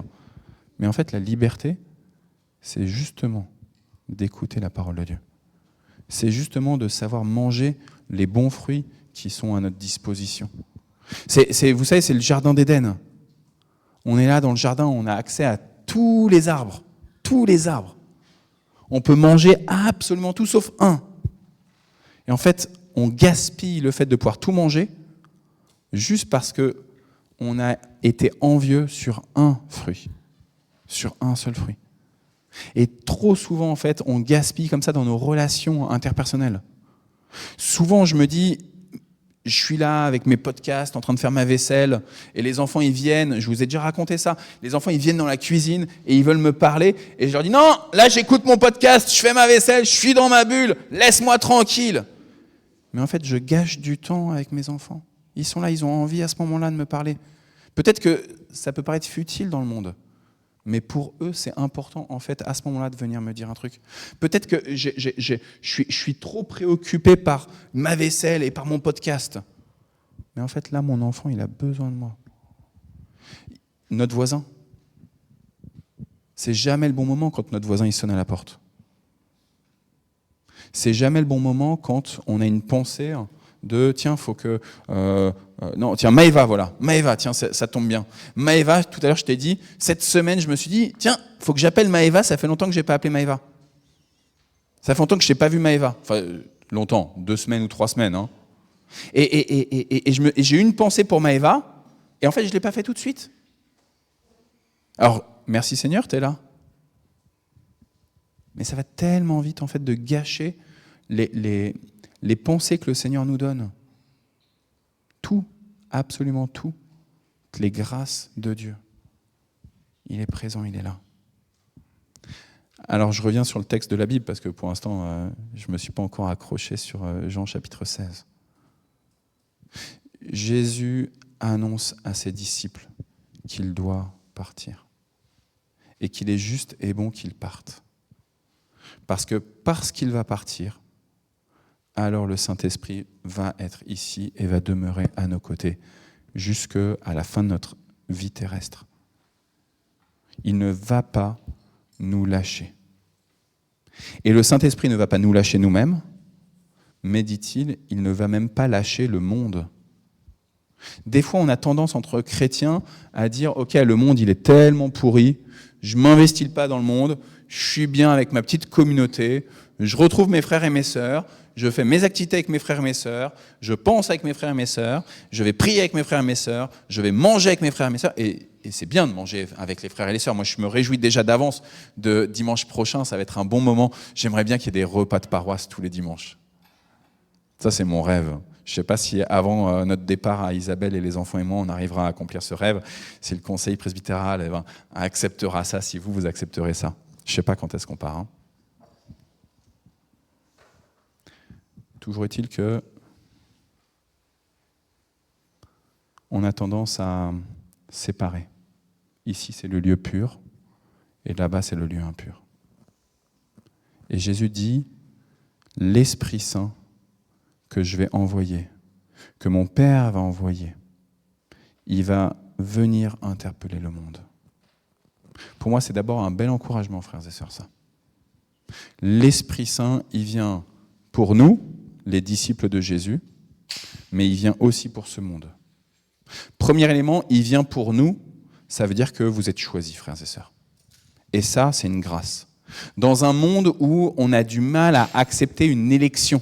Mais en fait, la liberté, c'est justement d'écouter la parole de Dieu. C'est justement de savoir manger les bons fruits qui sont à notre disposition. Vous savez, c'est le jardin d'Éden. On est là dans le jardin, on a accès à tous les arbres. Tous les arbres. On peut manger absolument tout sauf un. Et en fait, on gaspille le fait de pouvoir tout manger juste parce qu'on a été envieux sur un fruit. Sur un seul fruit. Et trop souvent, en fait, on gaspille comme ça dans nos relations interpersonnelles. Souvent, je me dis, je suis là avec mes podcasts, en train de faire ma vaisselle, et les enfants, ils viennent, je vous ai déjà raconté ça, les enfants, ils viennent dans la cuisine, et ils veulent me parler, et je leur dis, non, là, j'écoute mon podcast, je fais ma vaisselle, je suis dans ma bulle, laisse-moi tranquille. Mais en fait, je gâche du temps avec mes enfants. Ils sont là, ils ont envie à ce moment-là de me parler. Peut-être que ça peut paraître futile dans le monde, mais pour eux, c'est important, en fait, à ce moment-là, de venir me dire un truc. Peut-être que je suis trop préoccupé par ma vaisselle et par mon podcast. Mais en fait, là, mon enfant, il a besoin de moi. Notre voisin, c'est jamais le bon moment quand notre voisin, il sonne à la porte. C'est jamais le bon moment quand on a une pensée de tiens, faut que non, tiens, Maëva, voilà. Maëva, tiens, ça tombe bien. Maëva, tout à l'heure, je t'ai dit, cette semaine, je me suis dit, tiens, faut que j'appelle Maëva, ça fait longtemps que j'ai pas appelé Maëva. Ça fait longtemps que je n'ai pas vu Maëva. Enfin, longtemps, 2 semaines ou 3 semaines. Hein. Et j'ai eu une pensée pour Maëva, et en fait, je ne l'ai pas fait tout de suite. Alors, merci Seigneur, tu es là. Mais ça va tellement vite, en fait, de gâcher les pensées que le Seigneur nous donne. Tout, absolument tout, les grâces de Dieu. Il est présent, il est là. Alors je reviens sur le texte de la Bible, parce que pour l'instant, je ne me suis pas encore accroché sur Jean chapitre 16. Jésus annonce à ses disciples qu'il doit partir, et qu'il est juste et bon qu'il parte. Parce qu'il va partir, alors le Saint-Esprit va être ici et va demeurer à nos côtés jusqu'à la fin de notre vie terrestre. Il ne va pas nous lâcher. Et le Saint-Esprit ne va pas nous lâcher nous-mêmes, mais, dit-il, il ne va même pas lâcher le monde. Des fois, on a tendance entre chrétiens à dire « Ok, le monde, il est tellement pourri, je ne m'investis pas dans le monde, je suis bien avec ma petite communauté, je retrouve mes frères et mes sœurs, je fais mes activités avec mes frères et mes sœurs, je pense avec mes frères et mes sœurs, je vais prier avec mes frères et mes sœurs, je vais manger avec mes frères et mes sœurs. » Et c'est bien de manger avec les frères et les sœurs. Moi, je me réjouis déjà d'avance de dimanche prochain, ça va être un bon moment. J'aimerais bien qu'il y ait des repas de paroisse tous les dimanches. Ça, c'est mon rêve. Je ne sais pas si avant notre départ à Isabelle et les enfants et moi, on arrivera à accomplir ce rêve. Si le conseil presbytéral acceptera ça, si vous accepterez ça. Je ne sais pas quand est-ce qu'on part. Hein. Toujours est-il que on a tendance à séparés. Ici, c'est le lieu pur, et là-bas, c'est le lieu impur. Et Jésus dit, l'Esprit Saint que je vais envoyer, que mon Père va envoyer, il va venir interpeller le monde. Pour moi, c'est d'abord un bel encouragement, frères et sœurs, ça. L'Esprit Saint, il vient pour nous, les disciples de Jésus, mais il vient aussi pour ce monde. Premier élément, il vient pour nous, ça veut dire que vous êtes choisis, frères et sœurs. Et ça, c'est une grâce. Dans un monde où on a du mal à accepter une élection,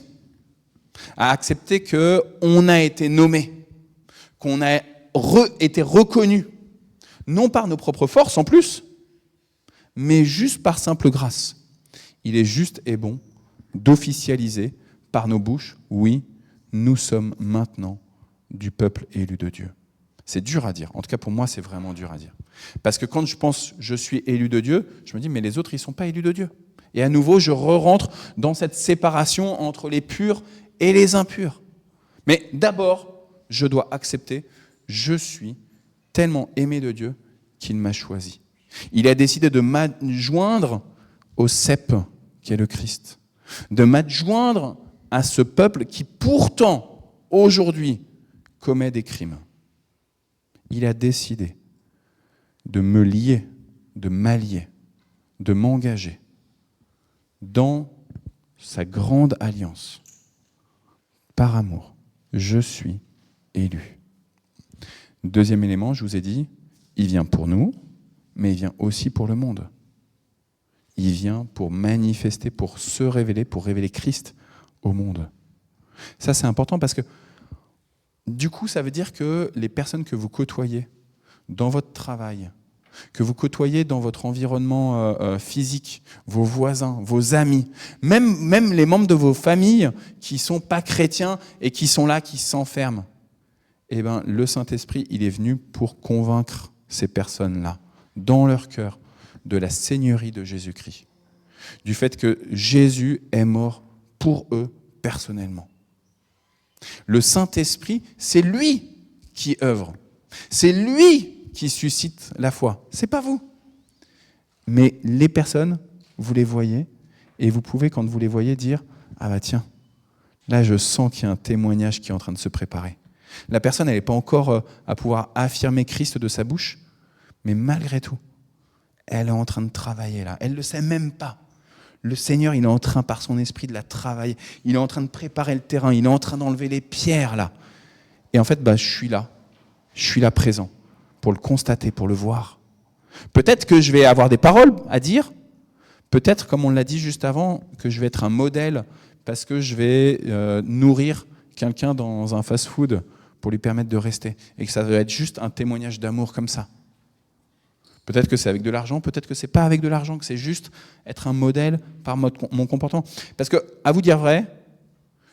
à accepter qu'on a été nommé, qu'on a été reconnu, non par nos propres forces en plus, mais juste par simple grâce. Il est juste et bon d'officialiser par nos bouches, oui, nous sommes maintenant du peuple élu de Dieu. C'est dur à dire. En tout cas, pour moi, c'est vraiment dur à dire. Parce que quand je pense je suis élu de Dieu, je me dis, mais les autres, ils ne sont pas élus de Dieu. Et à nouveau, je rentre dans cette séparation entre les purs et les impurs. Mais d'abord, je dois accepter, je suis tellement aimé de Dieu qu'il m'a choisi. Il a décidé de m'adjoindre au cep qui est le Christ, de m'adjoindre à ce peuple qui pourtant, aujourd'hui, commet des crimes. Il a décidé de me lier, de m'allier, de m'engager dans sa grande alliance. Par amour, je suis élu. Deuxième élément, je vous ai dit, il vient pour nous, mais il vient aussi pour le monde. Il vient pour manifester, pour se révéler, pour révéler Christ au monde. Ça, c'est important parce que du coup, ça veut dire que les personnes que vous côtoyez dans votre travail, que vous côtoyez dans votre environnement physique, vos voisins, vos amis, même les membres de vos familles qui ne sont pas chrétiens et qui sont là, qui s'enferment, eh ben, le Saint-Esprit, il est venu pour convaincre ces personnes-là, dans leur cœur, de la seigneurie de Jésus-Christ, du fait que Jésus est mort pour eux personnellement. Le Saint-Esprit, c'est lui qui œuvre. C'est lui qui suscite la foi. C'est pas vous. Mais les personnes, vous les voyez, et vous pouvez, quand vous les voyez, dire « Ah bah tiens, là je sens qu'il y a un témoignage qui est en train de se préparer. » La personne, elle n'est pas encore à pouvoir affirmer Christ de sa bouche, mais malgré tout, elle est en train de travailler là. Elle ne le sait même pas. Le Seigneur, il est en train, par son esprit, de la travailler. Il est en train de préparer le terrain. Il est en train d'enlever les pierres, là. Et en fait, je suis là. Je suis là présent pour le constater, pour le voir. Peut-être que je vais avoir des paroles à dire. Peut-être, comme on l'a dit juste avant, que je vais être un modèle parce que je vais nourrir quelqu'un dans un fast-food pour lui permettre de rester. Et que ça va être juste un témoignage d'amour comme ça. Peut-être que c'est avec de l'argent, peut-être que c'est pas avec de l'argent, que c'est juste être un modèle par mon comportement. Parce que, à vous dire vrai,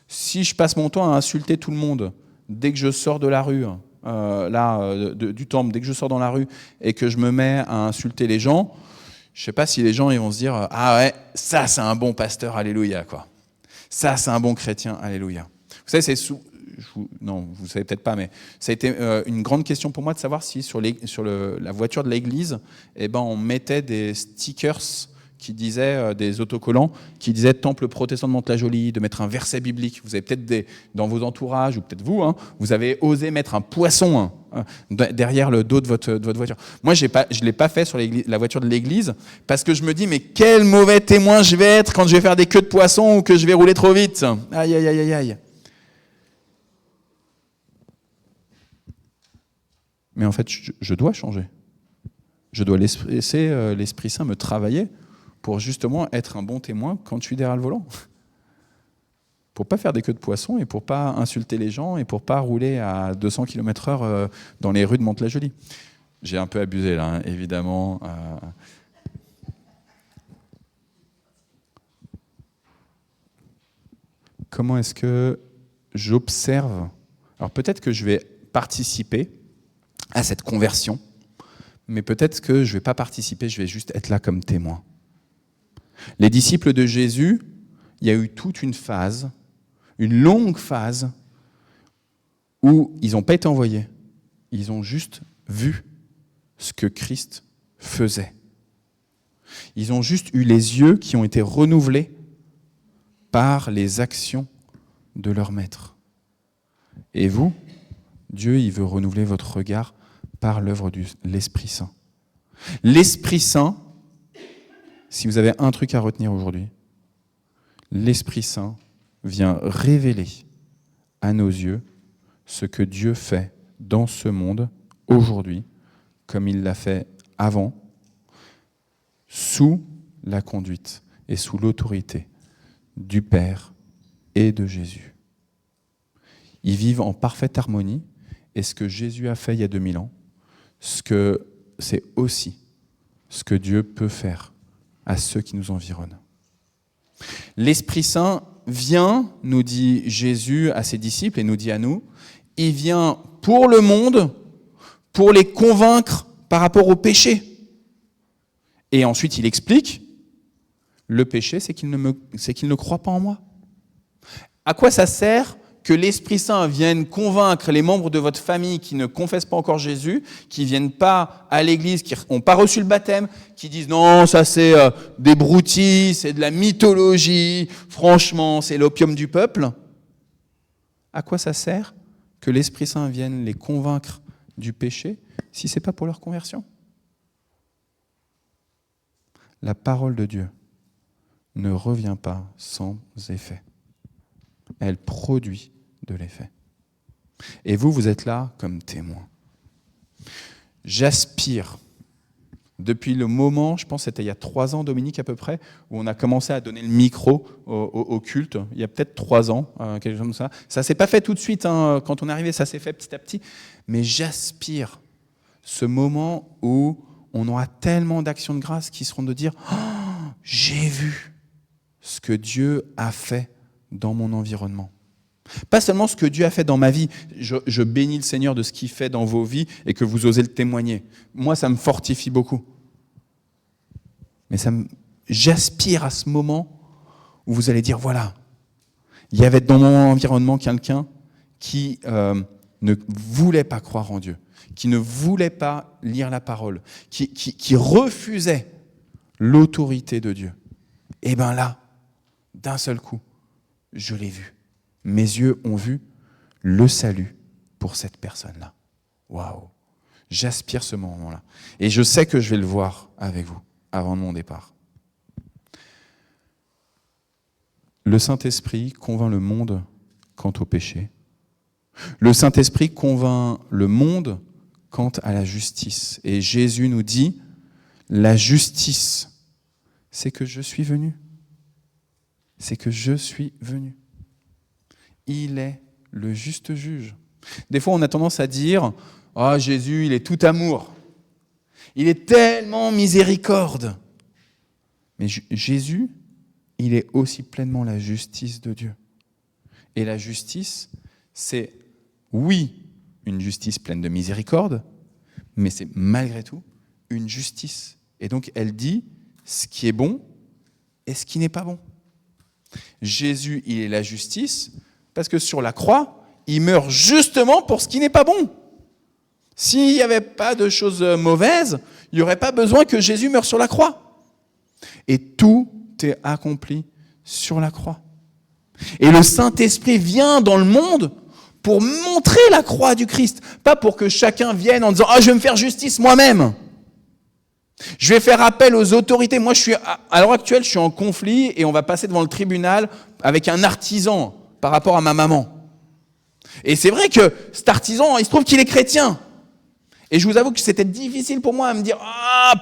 si je passe mon temps à insulter tout le monde dès que je sors de la rue, du temple, dès que je sors dans la rue et que je me mets à insulter les gens, je sais pas si les gens ils vont se dire « Ah ouais, ça c'est un bon pasteur, alléluia, quoi. Ça c'est un bon chrétien, alléluia. » Vous savez, non, vous ne savez peut-être pas, mais ça a été une grande question pour moi de savoir si sur la voiture de l'église, on mettait des stickers qui disaient, des autocollants, qui disaient « Temple protestant de Mantes-la-Jolie », de mettre un verset biblique. Vous avez peut-être dans vos entourages, ou peut-être vous, vous avez osé mettre un poisson derrière le dos de votre voiture. Moi, je ne l'ai pas fait sur la voiture de l'église, parce que je me dis « Mais quel mauvais témoin je vais être quand je vais faire des queues de poisson ou que je vais rouler trop vite. Aïe, aïe, aïe, aïe, aïe. » Mais en fait, je dois changer. Je dois laisser l'Esprit Saint me travailler pour justement être un bon témoin quand je suis derrière le volant. Pour pas faire des queues de poisson et pour pas insulter les gens et pour pas rouler à 200 km/h dans les rues de Mantes-la-Jolie. J'ai un peu abusé là, évidemment. Comment est-ce que j'observe ? Alors peut-être que je vais participer à cette conversion, mais peut-être que je ne vais pas participer, je vais juste être là comme témoin. Les disciples de Jésus, il y a eu toute une phase, une longue phase, où ils n'ont pas été envoyés, ils ont juste vu ce que Christ faisait. Ils ont juste eu les yeux qui ont été renouvelés par les actions de leur maître. Et vous, Dieu, il veut renouveler votre regard par l'œuvre de l'Esprit Saint. L'Esprit Saint, si vous avez un truc à retenir aujourd'hui, l'Esprit Saint vient révéler à nos yeux ce que Dieu fait dans ce monde aujourd'hui, comme il l'a fait avant, sous la conduite et sous l'autorité du Père et de Jésus. Ils vivent en parfaite harmonie, et ce que Jésus a fait il y a 2000 ans, c'est aussi ce que Dieu peut faire à ceux qui nous environnent. L'Esprit Saint vient, nous dit Jésus à ses disciples et nous dit à nous, il vient pour le monde, pour les convaincre par rapport au péché. Et ensuite il explique, le péché c'est qu'ils ne croient pas en moi. À quoi ça sert que l'Esprit Saint vienne convaincre les membres de votre famille qui ne confessent pas encore Jésus, qui ne viennent pas à l'église, qui n'ont pas reçu le baptême, qui disent non, ça c'est des broutilles, c'est de la mythologie, franchement, c'est l'opium du peuple. À quoi ça sert que l'Esprit Saint vienne les convaincre du péché si ce n'est pas pour leur conversion? La parole de Dieu ne revient pas sans effet. Elle produit de l'effet. Et vous êtes là comme témoin. J'aspire, depuis le moment, je pense que c'était il y a 3 ans, Dominique, à peu près, où on a commencé à donner le micro au culte, il y a peut-être 3 ans, quelque chose comme ça. Ça ne s'est pas fait tout de suite, quand on est arrivé, ça s'est fait petit à petit. Mais j'aspire ce moment où on aura tellement d'actions de grâce qui seront de dire « Oh, j'ai vu ce que Dieu a fait dans mon environnement. » Pas seulement ce que Dieu a fait dans ma vie. Je bénis le Seigneur de ce qu'il fait dans vos vies et que vous osez le témoigner. Moi, ça me fortifie beaucoup. Mais j'aspire à ce moment où vous allez dire, voilà, il y avait dans mon environnement quelqu'un qui ne voulait pas croire en Dieu, qui ne voulait pas lire la parole, qui refusait l'autorité de Dieu. Et bien là, d'un seul coup, je l'ai vu. Mes yeux ont vu le salut pour cette personne-là. Waouh! J'aspire ce moment-là. Et je sais que je vais le voir avec vous avant mon départ. Le Saint-Esprit convainc le monde quant au péché. Le Saint-Esprit convainc le monde quant à la justice. Et Jésus nous dit, la justice, c'est que je suis venu. C'est que je suis venu. Il est le juste juge. Des fois, on a tendance à dire « Ah, Jésus, il est tout amour. Il est tellement miséricorde. » Mais Jésus, il est aussi pleinement la justice de Dieu. Et la justice, c'est, oui, une justice pleine de miséricorde, mais c'est malgré tout une justice. Et donc, elle dit ce qui est bon et ce qui n'est pas bon. Jésus, il est la justice, parce que sur la croix, il meurt justement pour ce qui n'est pas bon. S'il n'y avait pas de choses mauvaises, il n'y aurait pas besoin que Jésus meure sur la croix. Et tout est accompli sur la croix. Et le Saint-Esprit vient dans le monde pour montrer la croix du Christ, pas pour que chacun vienne en disant « Ah, je vais me faire justice moi-même ». Je vais faire appel aux autorités. Moi, à l'heure actuelle, je suis en conflit et on va passer devant le tribunal avec un artisan par rapport à ma maman. Et c'est vrai que cet artisan, il se trouve qu'il est chrétien. Et je vous avoue que c'était difficile pour moi à me dire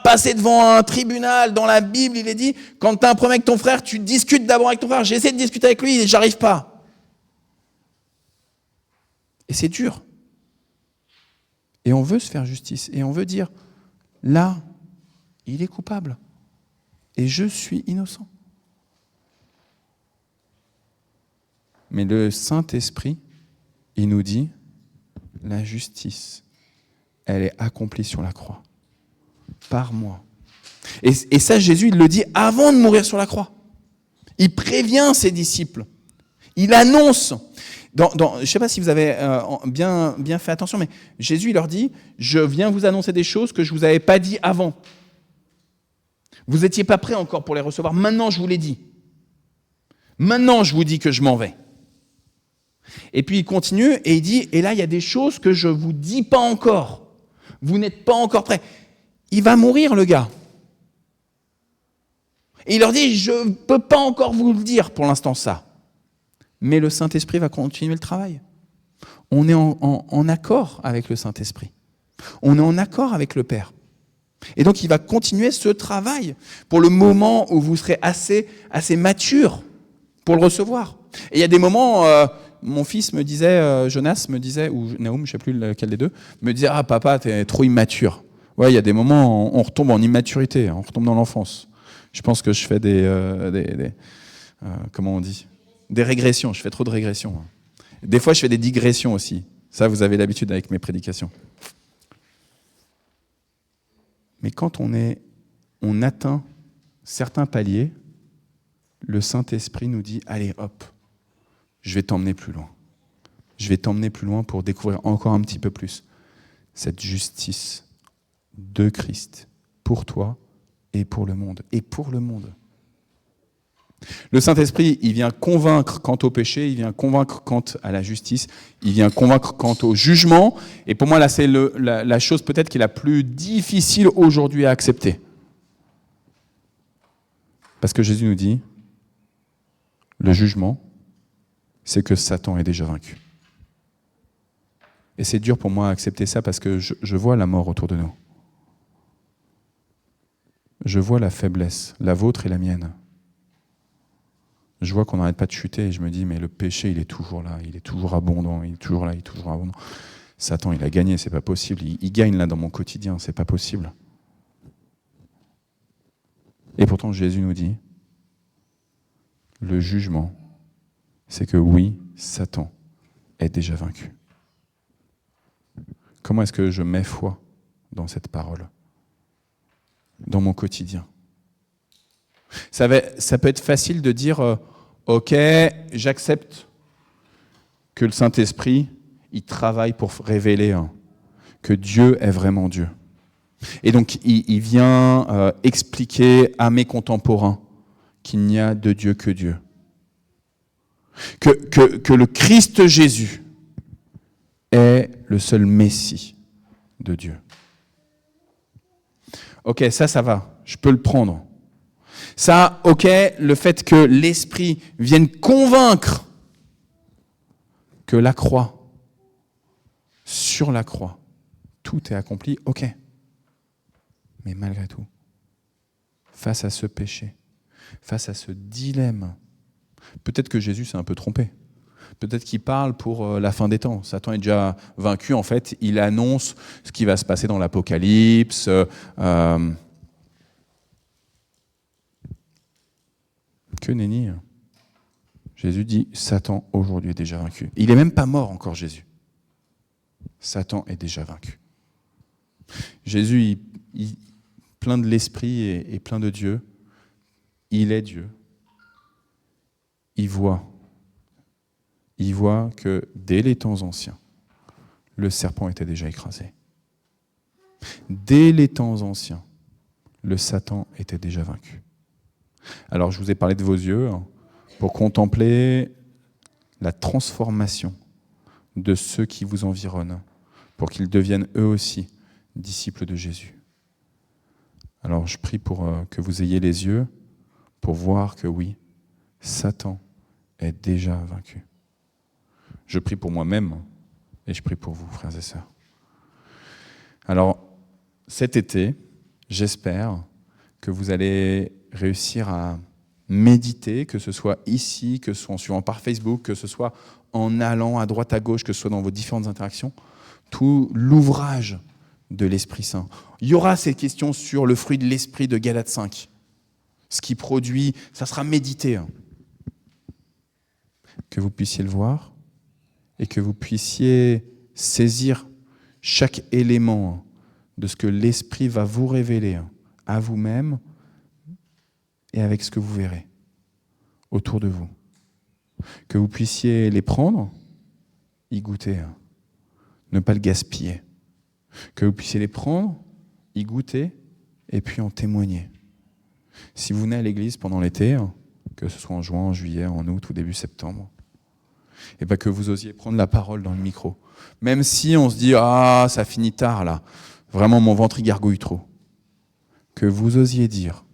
passer devant un tribunal, dans la Bible, il est dit, quand tu as un problème avec ton frère, tu discutes d'abord avec ton frère. J'essaie de discuter avec lui et j'arrive pas. Et c'est dur. Et on veut se faire justice. Et on veut dire, là, il est coupable. Et je suis innocent. Mais le Saint-Esprit, il nous dit, la justice, elle est accomplie sur la croix, par moi. Et ça, Jésus, il le dit avant de mourir sur la croix. Il prévient ses disciples. Il annonce. Je ne sais pas si vous avez bien fait attention, mais Jésus il leur dit, je viens vous annoncer des choses que je ne vous avais pas dit avant. Vous n'étiez pas prêts encore pour les recevoir. Maintenant, je vous l'ai dit. Maintenant, je vous dis que je m'en vais. Et puis, il continue et il dit, et là, il y a des choses que je ne vous dis pas encore. Vous n'êtes pas encore prêts. Il va mourir, le gars. Et il leur dit, je ne peux pas encore vous le dire pour l'instant ça. Mais le Saint-Esprit va continuer le travail. On est en accord avec le Saint-Esprit. On est en accord avec le Père. Et donc, il va continuer ce travail pour le moment où vous serez assez mature pour le recevoir. Et il y a des moments, mon fils me disait, Jonas me disait, ou Naoum, je ne sais plus lequel des deux, me disait, ah papa, t'es trop immature. Ouais, il y a des moments, on retombe en immaturité, on retombe dans l'enfance. Je pense que je fais comment on dit ? Des régressions, je fais trop de régressions. Des fois, je fais des digressions aussi. Ça, vous avez l'habitude avec mes prédications. Mais quand on atteint certains paliers, le Saint-Esprit nous dit, allez, hop, je vais t'emmener plus loin. Je vais t'emmener plus loin pour découvrir encore un petit peu plus cette justice de Christ pour toi et pour le monde. Et pour le monde. Le Saint-Esprit, il vient convaincre quant au péché, il vient convaincre quant à la justice, il vient convaincre quant au jugement. Et pour moi, là, c'est la chose peut-être qui est la plus difficile aujourd'hui à accepter. Parce que Jésus nous dit, le jugement, c'est que Satan est déjà vaincu. Et c'est dur pour moi à accepter ça parce que je vois la mort autour de nous. Je vois la faiblesse, la vôtre et la mienne. Je vois qu'on n'arrête pas de chuter et je me dis, mais le péché, il est toujours là, il est toujours abondant, il est toujours là, il est toujours abondant. Satan, il a gagné, c'est pas possible. Il gagne là dans mon quotidien, c'est pas possible. Et pourtant, Jésus nous dit, le jugement, c'est que oui, Satan est déjà vaincu. Comment est-ce que je mets foi dans cette parole, dans mon quotidien ? Ça peut être facile de dire, ok, j'accepte que le Saint-Esprit, il travaille pour révéler que Dieu est vraiment Dieu. Et donc, il vient expliquer à mes contemporains qu'il n'y a de Dieu que Dieu. Que le Christ Jésus est le seul Messie de Dieu. Ok, ça va, je peux le prendre. Ça, ok, le fait que l'Esprit vienne convaincre que la croix, sur la croix, tout est accompli, ok. Mais malgré tout, face à ce péché, face à ce dilemme, peut-être que Jésus s'est un peu trompé. Peut-être qu'il parle pour la fin des temps. Satan est déjà vaincu, en fait. Il annonce ce qui va se passer dans l'Apocalypse. Que nenni. Jésus dit, Satan aujourd'hui est déjà vaincu. Il n'est même pas mort encore, Jésus. Satan est déjà vaincu. Jésus, plein de l'Esprit et plein de Dieu, il est Dieu. Il voit que dès les temps anciens, le serpent était déjà écrasé. Dès les temps anciens, le Satan était déjà vaincu. Alors, je vous ai parlé de vos yeux pour contempler la transformation de ceux qui vous environnent, pour qu'ils deviennent eux aussi disciples de Jésus. Alors, je prie pour que vous ayez les yeux pour voir que oui, Satan est déjà vaincu. Je prie pour moi-même et je prie pour vous, frères et sœurs. Alors, cet été, j'espère que vous allez réussir à méditer, que ce soit ici, que ce soit en suivant par Facebook, que ce soit en allant à droite à gauche, que ce soit dans vos différentes interactions, tout l'ouvrage de l'Esprit Saint. Il y aura ces questions sur le fruit de l'Esprit de Galates 5. Ce qui produit, ça sera médité. Que vous puissiez le voir et que vous puissiez saisir chaque élément de ce que l'Esprit va vous révéler à vous-même et avec ce que vous verrez autour de vous. Que vous puissiez les prendre, y goûter, ne pas le gaspiller. Que vous puissiez les prendre, y goûter, et puis en témoigner. Si vous venez à l'église pendant l'été, que ce soit en juin, en juillet, en août ou début septembre, et bien que vous osiez prendre la parole dans le micro. Même si on se dit « Ah, ça finit tard là, vraiment mon ventre y gargouille trop ». Que vous osiez dire,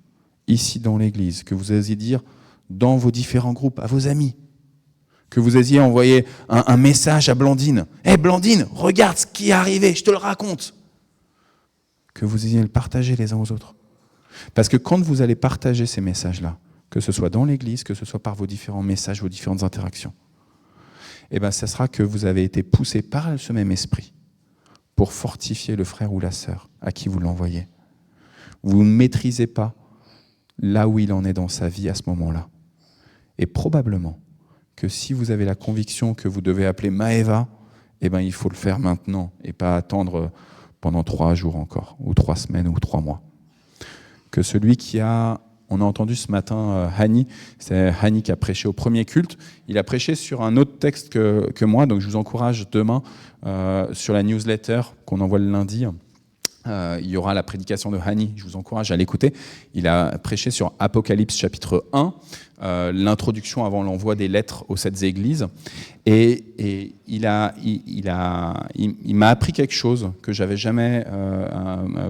ici dans l'église, que vous osiez dire dans vos différents groupes, à vos amis, que vous osiez envoyer un message à Blandine. « Hé Blandine, regarde ce qui est arrivé, je te le raconte !» Que vous osiez le partager les uns aux autres. Parce que quand vous allez partager ces messages-là, que ce soit dans l'église, que ce soit par vos différents messages, vos différentes interactions, eh bien, ça sera que vous avez été poussé par ce même esprit pour fortifier le frère ou la sœur à qui vous l'envoyez. Vous ne maîtrisez pas là où il en est dans sa vie à ce moment-là. Et probablement que si vous avez la conviction que vous devez appeler Maëva, eh ben, il faut le faire maintenant et pas attendre pendant 3 jours encore, ou 3 semaines, ou 3 mois. Que celui qui a... On a entendu ce matin Hani, c'est Hani qui a prêché au premier culte. Il a prêché sur un autre texte que moi, donc je vous encourage demain sur la newsletter qu'on envoie le lundi. Il y aura la prédication de Hani, je vous encourage à l'écouter. Il a prêché sur Apocalypse chapitre 1, l'introduction avant l'envoi des lettres aux 7 églises. Et il m'a appris quelque chose que j'avais jamais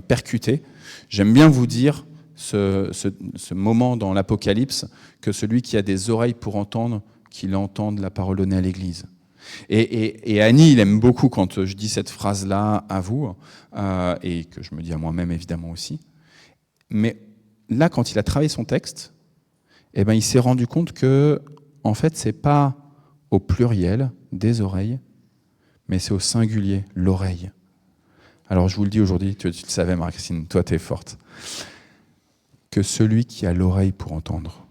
percuté. J'aime bien vous dire ce moment dans l'Apocalypse, que celui qui a des oreilles pour entendre, qu'il entende la parole donnée à l'Église. Et Annie, il aime beaucoup quand je dis cette phrase-là à vous, et que je me dis à moi-même évidemment aussi. Mais là, quand il a travaillé son texte, eh ben, il s'est rendu compte que, en fait, c'est pas au pluriel des oreilles, mais c'est au singulier, l'oreille. Alors je vous le dis aujourd'hui, tu le savais Marie-Christine, toi tu es forte. Que celui qui a l'oreille pour entendre,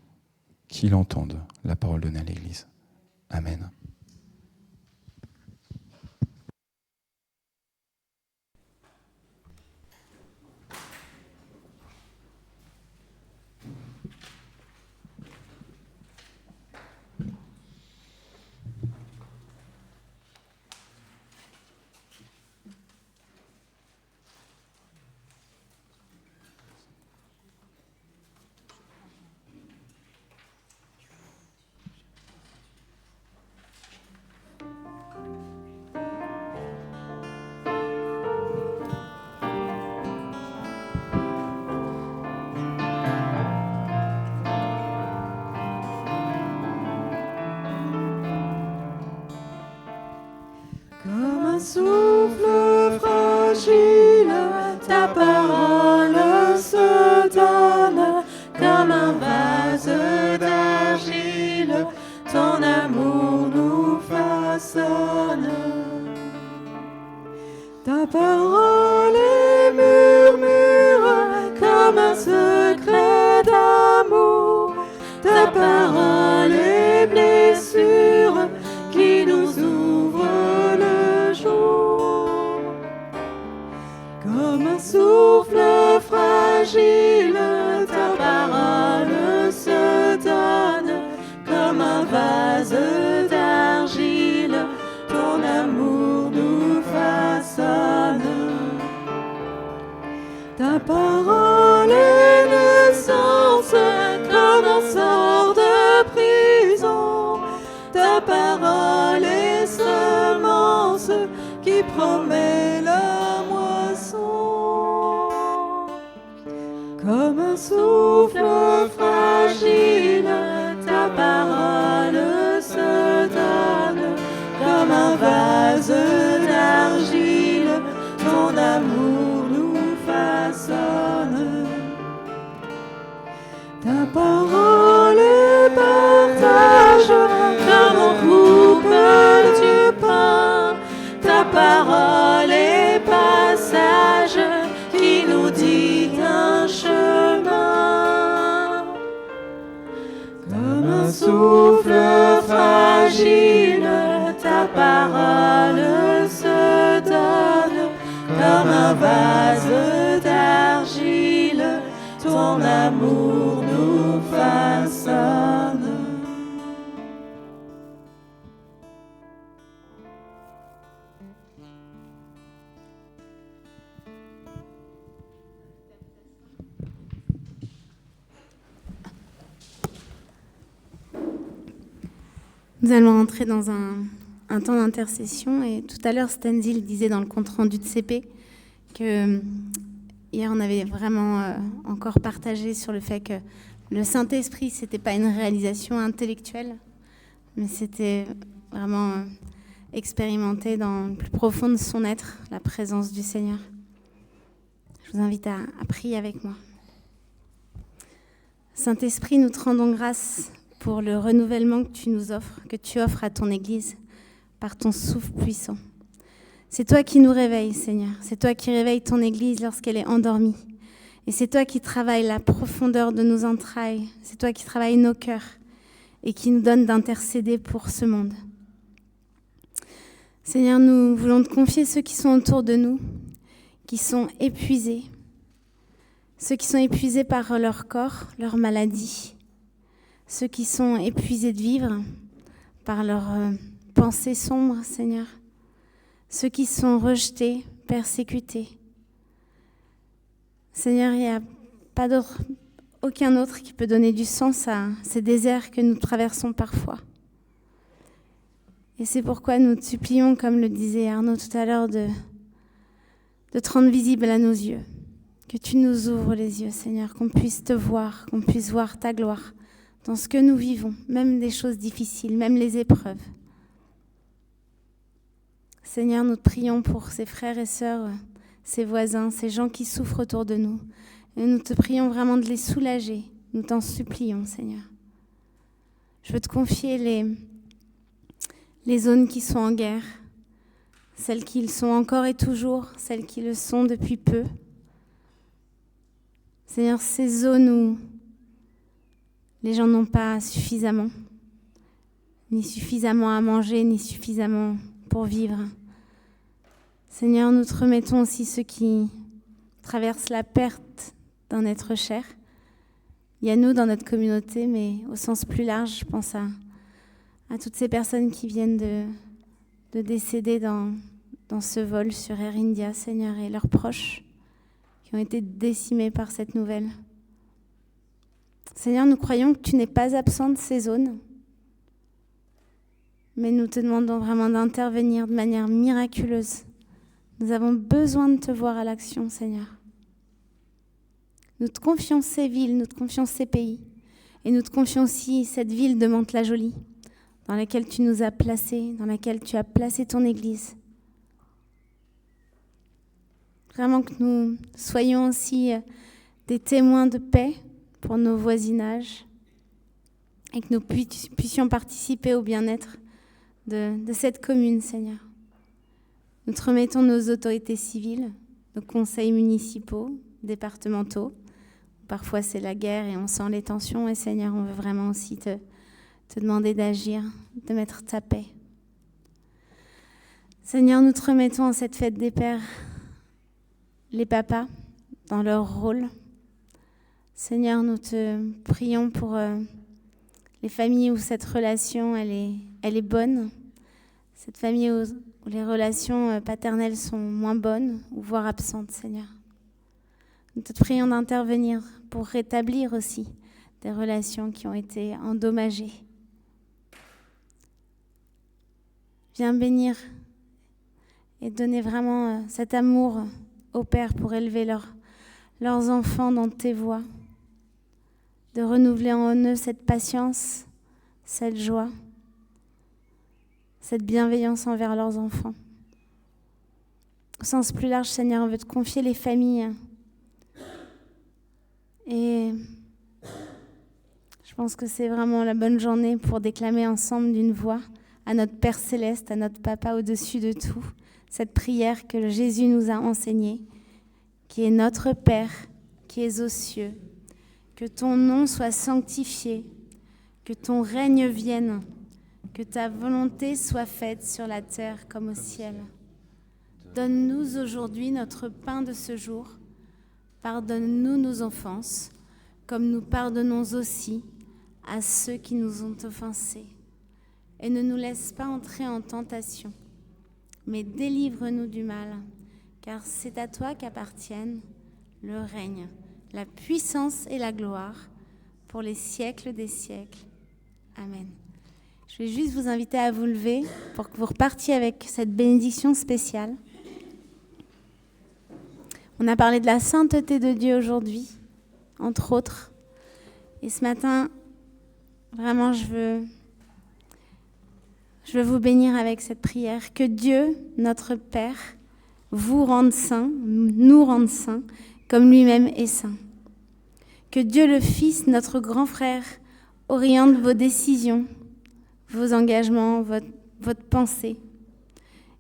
qu'il entende la parole donnée à l'Église. Amen. Comme un souffle fragile, ta parole se donne. Comme un vase d'argile, ton amour nous façonne. Ta parole est murmure comme un secret d'amour. Ta parole est blessure qui nous ouvre le jour. Comme un souffle fragile, ta parole se donne. Comme un vase d'argile, ton amour nous façonne. Ta parole est naissance comme un sort de prison. Ta parole est semence qui promet la moisson. Comme un souffle fragile, ta parole se donne. Comme un vase d'argile, ton amour nous façonne. Ta parole est partage comme on coupe du pain. Ta parole est passage qui nous dit un chemin. Comme un souffle fragile, ta parole se donne. Comme un vase d'argile, ton amour nous façonne. Nous allons entrer dans un temps d'intercession. Et tout à l'heure, Stanzil disait dans le compte-rendu de CP que hier, on avait vraiment encore partagé sur le fait que le Saint-Esprit, ce n'était pas une réalisation intellectuelle, mais c'était vraiment expérimenter dans le plus profond de son être la présence du Seigneur. Je vous invite à prier avec moi. Saint-Esprit, nous te rendons grâce pour le renouvellement que tu nous offres, que tu offres à ton Église par ton souffle puissant. C'est toi qui nous réveilles, Seigneur. C'est toi qui réveilles ton Église lorsqu'elle est endormie. Et c'est toi qui travailles la profondeur de nos entrailles. C'est toi qui travailles nos cœurs et qui nous donne d'intercéder pour ce monde. Seigneur, nous voulons te confier ceux qui sont autour de nous, qui sont épuisés. Ceux qui sont épuisés par leur corps, leur maladie. Ceux qui sont épuisés de vivre par leurs pensées sombres, Seigneur. Ceux qui sont rejetés, persécutés. Seigneur, il n'y a aucun autre qui peut donner du sens à ces déserts que nous traversons parfois. Et c'est pourquoi nous te supplions, comme le disait Arnaud tout à l'heure, de te rendre visible à nos yeux. Que tu nous ouvres les yeux, Seigneur, qu'on puisse te voir, qu'on puisse voir ta gloire dans ce que nous vivons, même des choses difficiles, même les épreuves. Seigneur, nous te prions pour ces frères et sœurs, ces voisins, ces gens qui souffrent autour de nous. Et nous te prions vraiment de les soulager. Nous t'en supplions, Seigneur. Je veux te confier les zones qui sont en guerre, celles qui le sont encore et toujours, celles qui le sont depuis peu. Seigneur, ces zones où les gens n'ont pas suffisamment, ni suffisamment à manger, ni suffisamment pour vivre. Seigneur, nous te remettons aussi ceux qui traversent la perte d'un être cher. Il y a nous dans notre communauté, mais au sens plus large, je pense à toutes ces personnes qui viennent de décéder dans ce vol sur Air India, Seigneur, et leurs proches qui ont été décimés par cette nouvelle. Seigneur, nous croyons que tu n'es pas absent de ces zones, mais nous te demandons vraiment d'intervenir de manière miraculeuse. Nous avons besoin de te voir à l'action, Seigneur. Nous te confions ces villes, nous te confions ces pays, et nous te confions aussi cette ville de Mantes-la-Jolie, dans laquelle tu nous as placés, dans laquelle tu as placé ton Église. Vraiment que nous soyons aussi des témoins de paix pour nos voisinages et que nous puissions participer au bien-être de cette commune, Seigneur. Nous te remettons nos autorités civiles, nos conseils municipaux, départementaux. Parfois, c'est la guerre et on sent les tensions. Et Seigneur, on veut vraiment aussi te demander d'agir, de mettre ta paix. Seigneur, nous te remettons en cette fête des pères les papas dans leur rôle. Seigneur, nous te prions pour les familles où cette relation elle est bonne, cette famille où les relations paternelles sont moins bonnes ou voire absentes, Seigneur. Nous te prions d'intervenir pour rétablir aussi des relations qui ont été endommagées. Viens bénir et donner vraiment cet amour aux pères pour élever leurs enfants dans tes voies, de renouveler en eux cette patience, cette joie, cette bienveillance envers leurs enfants. Au sens plus large, Seigneur, on veut te confier les familles. Et je pense que c'est vraiment la bonne journée pour déclamer ensemble d'une voix à notre Père Céleste, à notre Papa au-dessus de tout, cette prière que Jésus nous a enseignée, qui est notre Père, qui es aux cieux. Que ton nom soit sanctifié, que ton règne vienne, que ta volonté soit faite sur la terre comme au ciel. Donne-nous aujourd'hui notre pain de ce jour. Pardonne-nous nos offenses, comme nous pardonnons aussi à ceux qui nous ont offensés. Et ne nous laisse pas entrer en tentation, mais délivre-nous du mal, car c'est à toi qu'appartiennent le règne, la puissance et la gloire pour les siècles des siècles. Amen. Je vais juste vous inviter à vous lever pour que vous repartiez avec cette bénédiction spéciale. On a parlé de la sainteté de Dieu aujourd'hui, entre autres. Et ce matin, vraiment, je veux vous bénir avec cette prière. Que Dieu, notre Père, vous rende saints, nous rende saints, comme lui-même est saint. Que Dieu le Fils, notre grand frère, oriente vos décisions, vos engagements, votre pensée.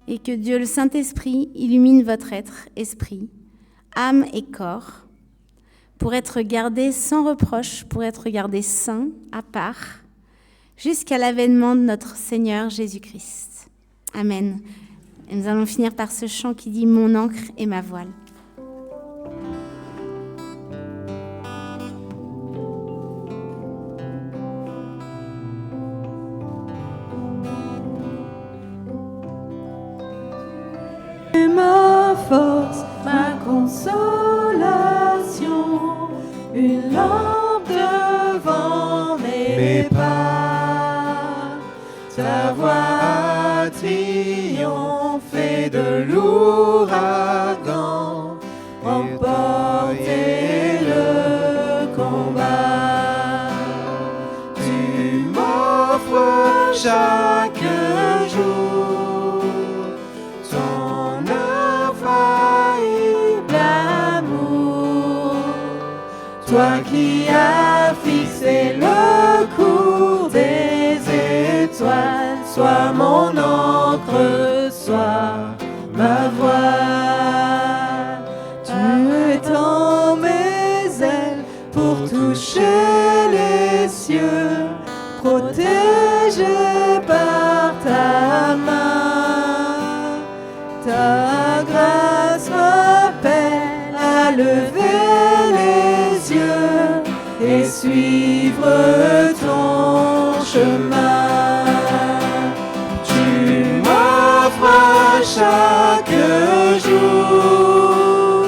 Et que Dieu, le Saint-Esprit, illumine votre être, esprit, âme et corps, pour être gardé sans reproche, pour être gardé saint, à part, jusqu'à l'avènement de notre Seigneur Jésus-Christ. Amen. Et nous allons finir par ce chant qui dit « Mon ancre et ma voile ». Ma force, ma consolation, une lampe devant mes pas. Ta voix a triomphé de l'ouragan, remporté le combat. Tu m'offres chaque jour ton infaillible amour, toi qui as fixé le cours des étoiles, sois mon encre, sois ma voile. Tu étends mes ailes pour toucher les cieux, protégé par ta main. Ta grâce m'appelle à lever les yeux et suivre ton chemin. Tu m'offres chaque jour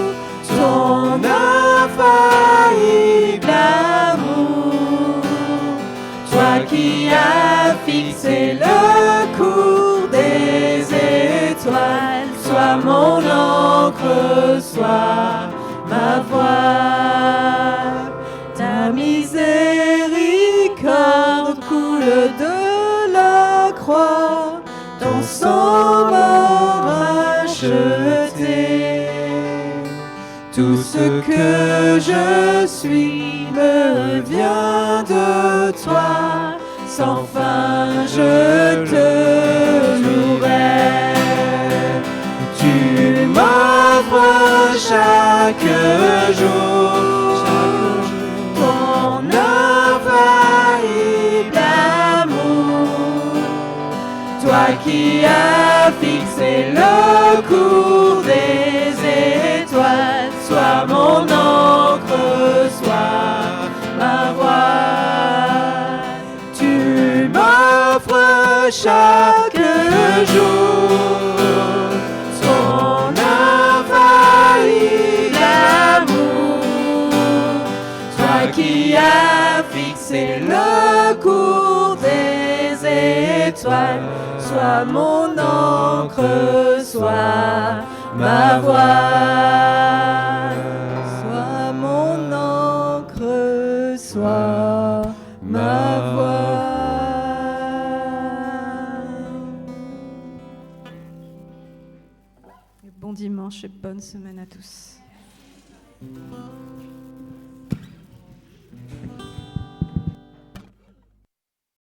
ton infaillible amour, toi qui as fixé le cours des étoiles, sois mon encre, sois ma voile. Ta miséricorde coule de la croix, ton sang m'a racheté. Tout ce que je suis me vient de toi, sans fin je te louerai. Tu m'offres chaque jour ton infaillible amour, toi qui as fixé le cours des étoiles, sois mon encre, sois ma voile. Tu m'offres chaque jour ton infaillible amour, toi qui as fixé le cours des étoiles, sois mon encre, sois ma voile. Sois mon encre, sois ma voile. Bon dimanche et bonne semaine à tous.